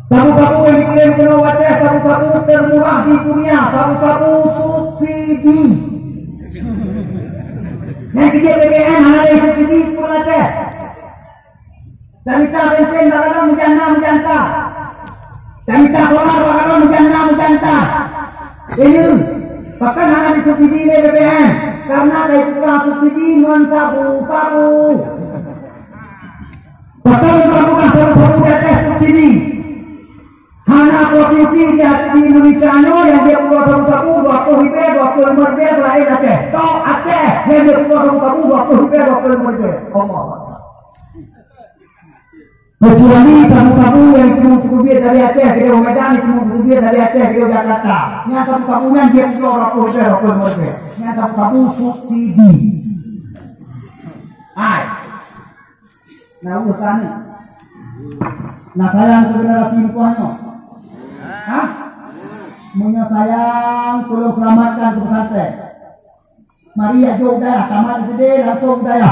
sabu-sabu yang diklaim kena Aceh sabu-sabu termurah di dunia sabu-sabu subsidi yang kecil BBM ada subsidi pun Aceh. Damika bensin bakal menjanda. Damika solar bakal menjanda. Ini bahkan hanya disubsidi oleh BBM karena ada tukang subsidi non sabu. Bahkan bukan sabu di atas subsidi. Hanya provinsi di Indonesia yang dia punya sabu 20 ribu, 25 ribu selain Aceh. Toh Aceh yang dia punya sabu 20 ribu, 25 ribu. Allah. Kecuali sabu-sabu yang cukup dari Aceh ke Medan, cukup dari Aceh ke Jakarta. Yang sabu-sabu yang dia punya 20 ribu. Yang sabu-sabu subsidi. Ay. Nah urusan ini. Nah sayang ke generasi mukuannya. Hah? Punya sayang, tolong selamatkan ke pesantren. Mari ya jauh daya, kamar gede langsung daya.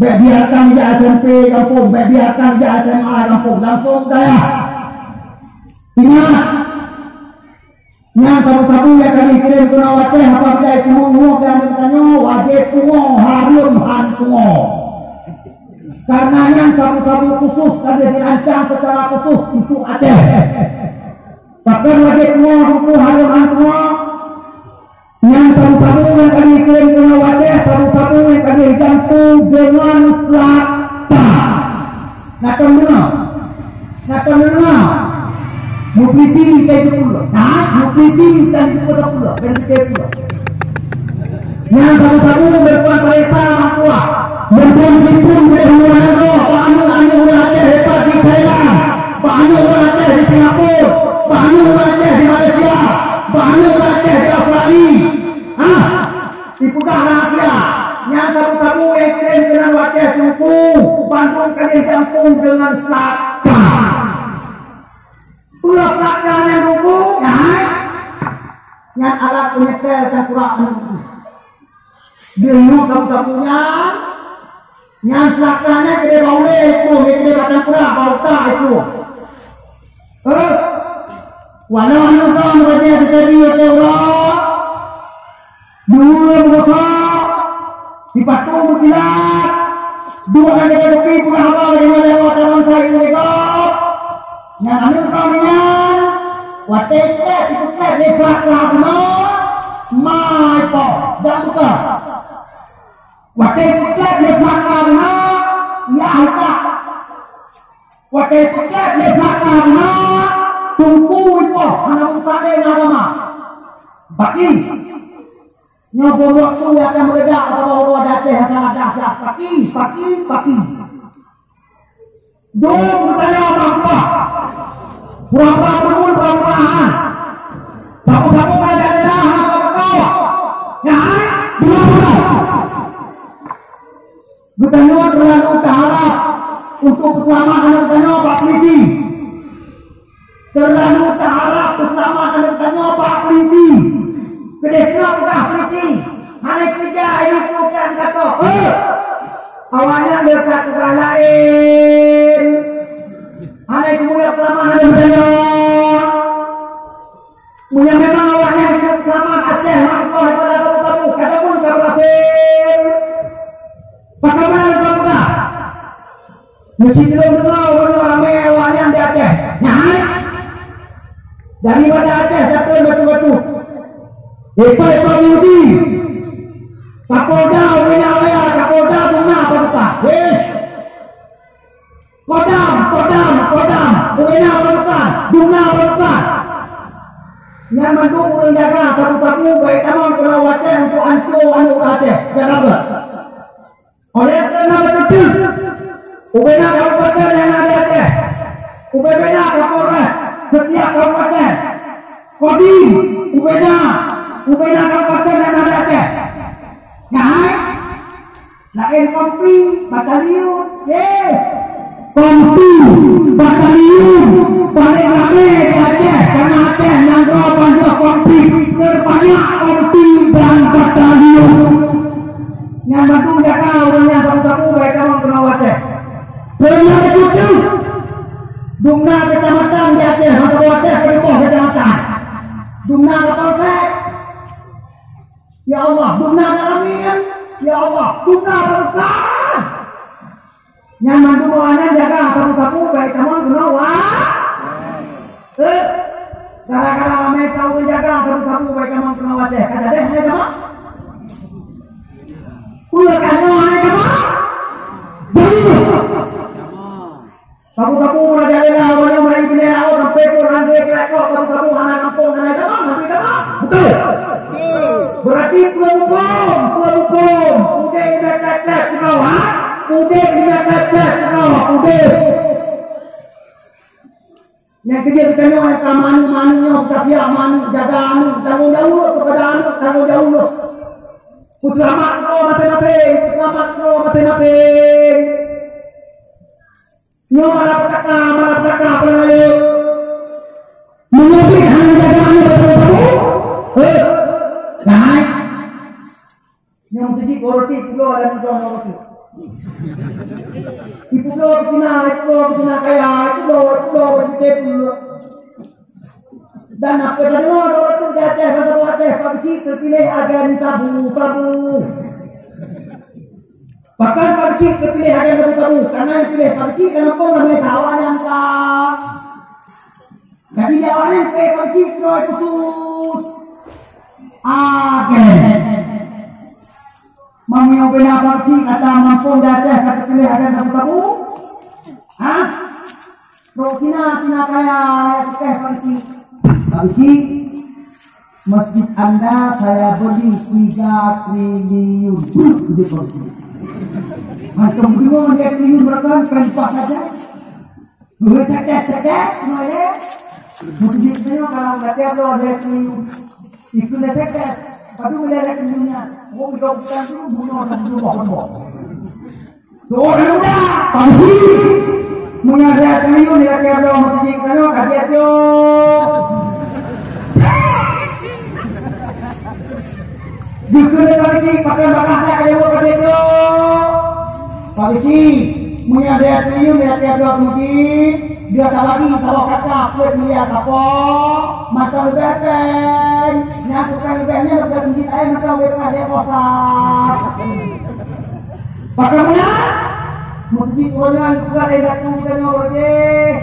Biarkan dia SMP kampung, biarkan dia SMA kampung, langsung daya. Ingat, yang sabu-sabu yang kami kirim ke Aceh, apabila itu ngomong dan bertanya, wajib pungo, harum han pungo. Karena yang sabu-sabu khusus kami dirancang secara khusus untuk Aceh. Bahkan wajib pungo, buku harum han pungo. Yang sabu-sabu yang kami kirim ke Aceh, sabu-sabu yang kami gantung dengan selata. Nak dengar. Mupliti kayak pula. Mupliti kayak pula. Yang sabu-sabu berkuat periksa makuah. Berkumpul dari luar negara. Banyak orang Aceh hebat di Thailand. Banyak orang Aceh di Singapura. Banyak orang Aceh di Malaysia. Banyak orang Aceh di Australia. Dibuka rahasia. Yang sabu-sabu yang kirim dengan Aceh suku Bandung kalian campur dengan selaka. Ulah selaka yang ruku, yang alat penyetel campuran itu. Dia sabu-sabunya, yang selakanya gede baule itu, gede batang pura, bauta itu. Walau anu tahu wajah terjadi oleh Allah. Dua bosok dipatu mutilat, dua kali kopi bukan apa bagaimana wartawan saya mereka. Yang anu kaminya, watenya itu kan lepas lama, maiko dan buka. Watenya lepas lama, ya kita. Watenya lepas lama, tunggu itu anak utare nama. Baki. Nyoba waktu akan meledak kalau ada Aceh sangat dahsyat. Paki. Dong bertanya apa? Pura-pura pun pura-puraan. Sabu-sabu pada daerah apa kau? Ya, dua. Bertanya terlalu terharap untuk keselamatan bertanya Pak Polisi. Terlalu terharap keselamatan bertanya Pak Polisi. Kedeklah bukan polisi. Hari kerja ini bukan kata. Awalnya dekat bukan lain. Hari kemudian kelamahan ada bertanya. Punya memang awalnya kelamahan Aceh. Maka daripada kamu. Kata pun tak berhasil. Bagaimana kamu tak? Mesti belum dengar ramai awalnya di Aceh. Daripada Aceh jatuh batu-batu. Epa Yudi Kapolda Winalaya Kapolda Bunga Baruka Kodam Winalaya Baruka Bunga Baruka yang mendukung menjaga sabu-sabu baik taman Pulau Aceh untuk hancur anu Aceh Jakarta. Oleh karena betul Ubena Kabupaten yang ada Aceh Ubeda Kapolres setiap kabupaten. Kodim Ubeda kabupaten yang ada Aceh. Nah, lain kompi batalion, kompi batalion paling rame di Aceh, karena Aceh yang banyak kompi, terbanyak kompi dan batalion. Yang bantu jaga orangnya tamu-tamu baik kamu kenal Aceh. Benar itu. Dumna kecamatan di Aceh, Mata Aceh Kedepok kecamatan. Dumna Kapolsek. Ya Allah, dumna Alamin. Ya Allah, dumna berkah. Nyaman dulu anak jaga tamu-tamu baik kamu kenal gara-gara kami tahu jaga tamu-tamu baik kamu kenal Aceh. Kata deh, ya kamu. Ulah kamu anak kamu. Kamu mulai dari awalnya mulai beli awal sampai kurang dia kelekok kamu anak kampung anak kamu nanti kamu betul. Berarti pelupum, udah ibadat kenal udah ibadat kenal udah. Yang kerja kita ni orang manu tapi aman jaga anu tanggung jauh kepada anu tanggung jauh. Selamat mati. Nyo malah petaka pelai. Mengopi hanya jaga anu betul. Naik. Yang jadi koroti pulau dan koroti. Di pulau kena kaya pulau berjaya pulau. Dan apa benar orang tu Aceh pagi terpilih agen tabu. Bahkan pagi terpilih agen tabu karena yang pilih pagi kenapa namanya kawan yang kah? Jadi jawabannya pagi terus khusus agen. Mami yang benar pagi kata mampu Aceh kata pilih agen tabu. Hah? Tina kaya pagi. Pagi masjid Anda saya beli 3 triliun. Gede pagi. Macam bingung 3 triliun berapa? Transfer saja. Dua cekek semuanya. Masjid itu kalau nggak ada 2 triliun. Itu dah cekek. Padu melihat triliunnya. Oh hidup bukan tu bunuh dan bunuh. Soalnya udah pagi. Punya 2 triliun dia ada masjid kalau kaget tu. Jika pagi pakai bakahnya ada buat itu. Pagi punya dia triliun dia tiap 2 masjid. Dia tak lagi kalau kata kuat dia apa? Mata beken. Yang bukan bekennya bukan masjid air mata beken dia kosak. Pakai mana? Masjid orang bukan ada tu tengok je.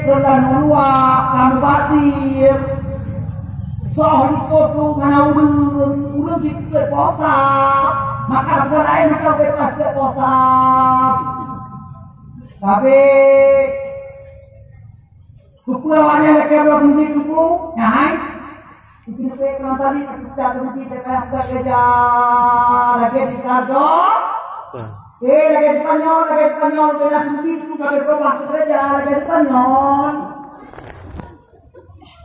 Kelan luar kamu batir. Soal itu tu mana urang kita kosak. Maka bukan air mata beken dia kosak. Tapi buku awalnya lagi berapa masjid buku? Nyai. Itu kalau tadi kita masjid TPF kerja lagi di kardon. Lagi di kanyon, benar masjid itu kalau berubah kerja lagi di kanyon.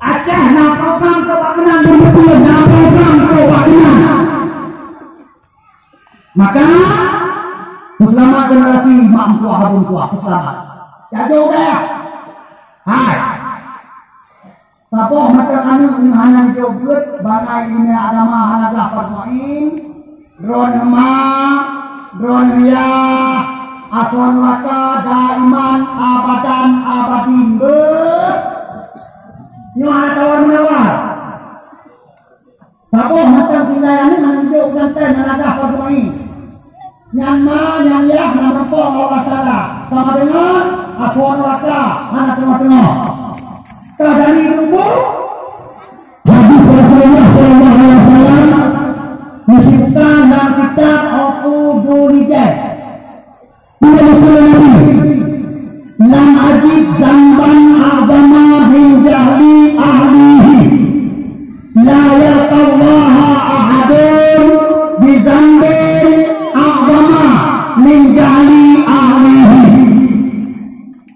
Aceh nak program kebakaran betul, nak program kebakaran. Maka selamat generasi mampu habun tua, selamat. Jauh dah. Hai. Tapo macam anu hanan jauh bangai ini agama hanaga farmain. Drone ya aswan waka daiman abadan abadin be. Nyo ana tawar menawar. Tapo macam tindayan hanan jauh jantan hanaga farmain. Yang ya menampung Allah Ta'ala sama dengan aswan waka anak tengah-tengah. Dari itu hadis Rasulullah SAW disebutkan dalam kitab Uqudul Rijal. Lam ajid zamban azama min jahli ahlihi la yalqallaha ahadun bi zambin azama min jahli ahlihi.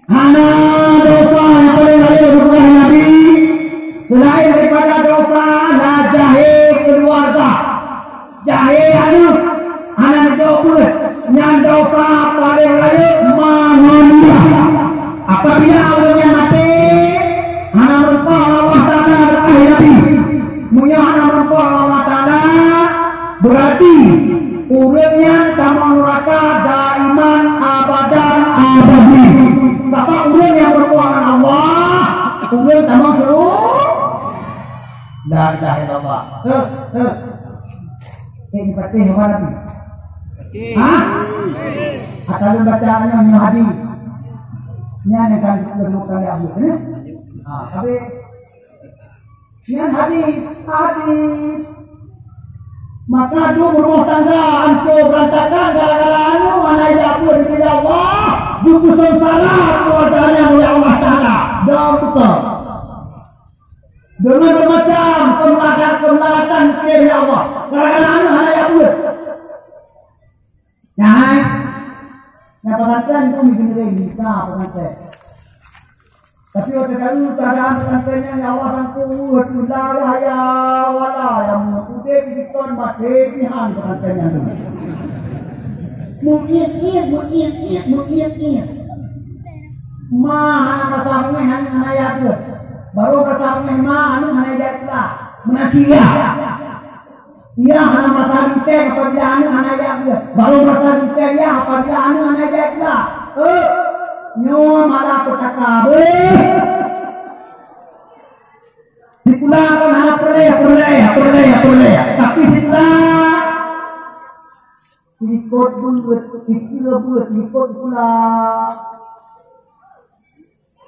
Hana dosa yang paling daripada dosa lah jahil keluarga, jahil anak jauh yang dosa paling lain manusia. Apabila awalnya mati, anak mereka Allah Ta'ala Nabi punya anak mereka Allah Ta'ala berarti urangnya kamu neraka daiman abadan abadi. Siapa urang yang berpuangan Allah, urang kamu seluruh la ilaha illallah. Ini berarti apa Nabi? Hah? Atau bacaannya yang hadis. Ini akan berlukan ya Abu. Tapi yang hadis. Maka dulu rumah tangga hancur berantakan gara-gara anu mana dapur di Allah, buku sengsara keluarganya oleh Allah Taala. Doa betul. Dengan bermacam kemelaratan kiri Allah. Gara-gara anu mana dapur. Nah, yang pesantren itu begini kita pesantren. Tapi waktu itu keadaan pesantrennya ya Allah sangkut, la ya wala yang mengikuti piton mati pihan pesantrennya itu. Mungkin. Mana pasarnya hanya ayat tu. Baru pasarnya mana ayat lah. Menacia. Ia hanya pasar kita apabila hanya ayat tu. Baru pasar kita ya apabila hanya ayat lah. Nyawa malah petaka dipulangkan hanya perleh tapi setelah ikut pulang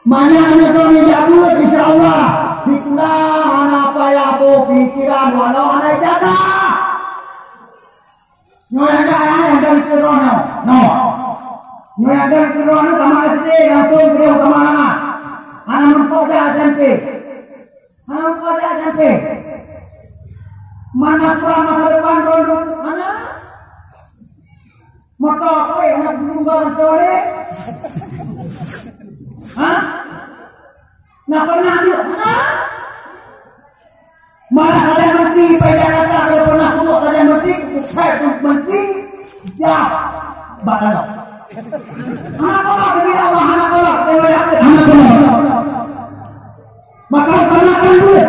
mana hanya kau menjawab insyaAllah setelah hanya apa ya pikiran walau hanya jaga nyawa yang dari corona Nyada kirana kama asli langsung beliau kemana? Anak mempelajari SMP. Mana selama masa depan rontok mana? Mata apa yang nak berubah tole? Hah? Nak pernah dia? Mana kalian mesti payah kalau pernah kuat kalian mesti ya bakal. Anak maka kenakan dia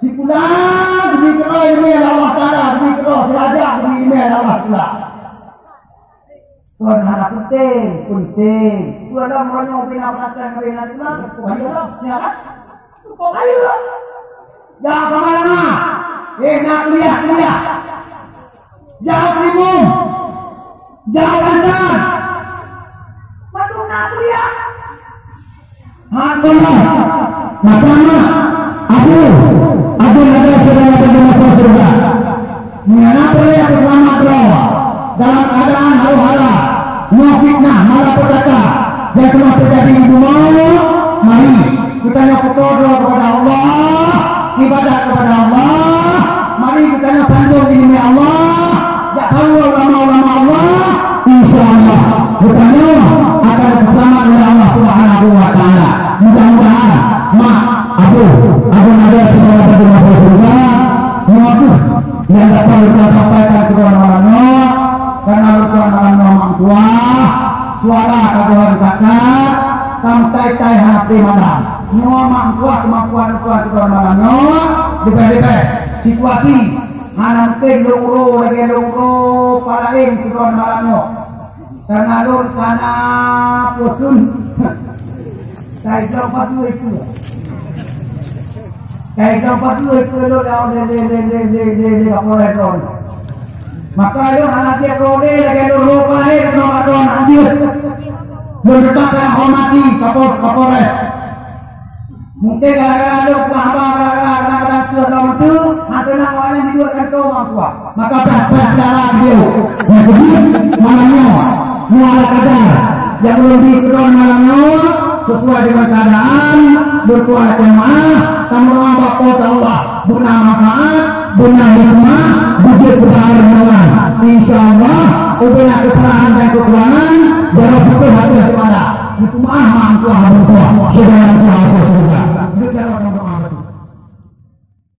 si pulang demi kerana ilmu Allah Ta'ala demi kerana derajat demi ilmu Allah Ta'ala Tuhan anak penting itu ada orang yang bina pesantren bina pulang ya kan kok ayo jangan kemana-mana nak kuliah jangan ribut jangan pandang Waduh nak kuliah Alhamdulillah makanya Abu ada saudara berjamaah surga mengenapa yang bersama berawa dalam keadaan hal-hal fitnah malapetaka yang telah terjadi di dunia mari kita berdoa kepada Allah ibadah kepada Allah mari kita sanjung di ilmu Allah tak tahu ulama-ulama Allah insyaallah bertanya akan bersama dengan Allah Subhanahu wa taala. Mudah-mudahan Abu Nadia semua berjumpa surga. Mudah yang dapat kita sampaikan kepada orang-orangnya karena orang orang tua suara kepada kata sampai hati malam. Nyawa mangkuah kemampuan kuat kepada orang-orangnya dipelih situasi nanti luru parain kepada orang-orangnya karena lur karena pusun kayak dapat duit itu lo dah le kapolres maka lo anak dia role lagi lo lahir no adon anjir lo tetap hormati kapolres mungkin gara-gara lo gara-gara kamu tu ada nawanya dibuatkan kau mampu maka berdarah dia yang kedua malamnya muara kadar yang lebih kedua malamnya sesuai dengan keadaan berpuasa jemaah kamu bakal Allah benar manfaat benar hikmah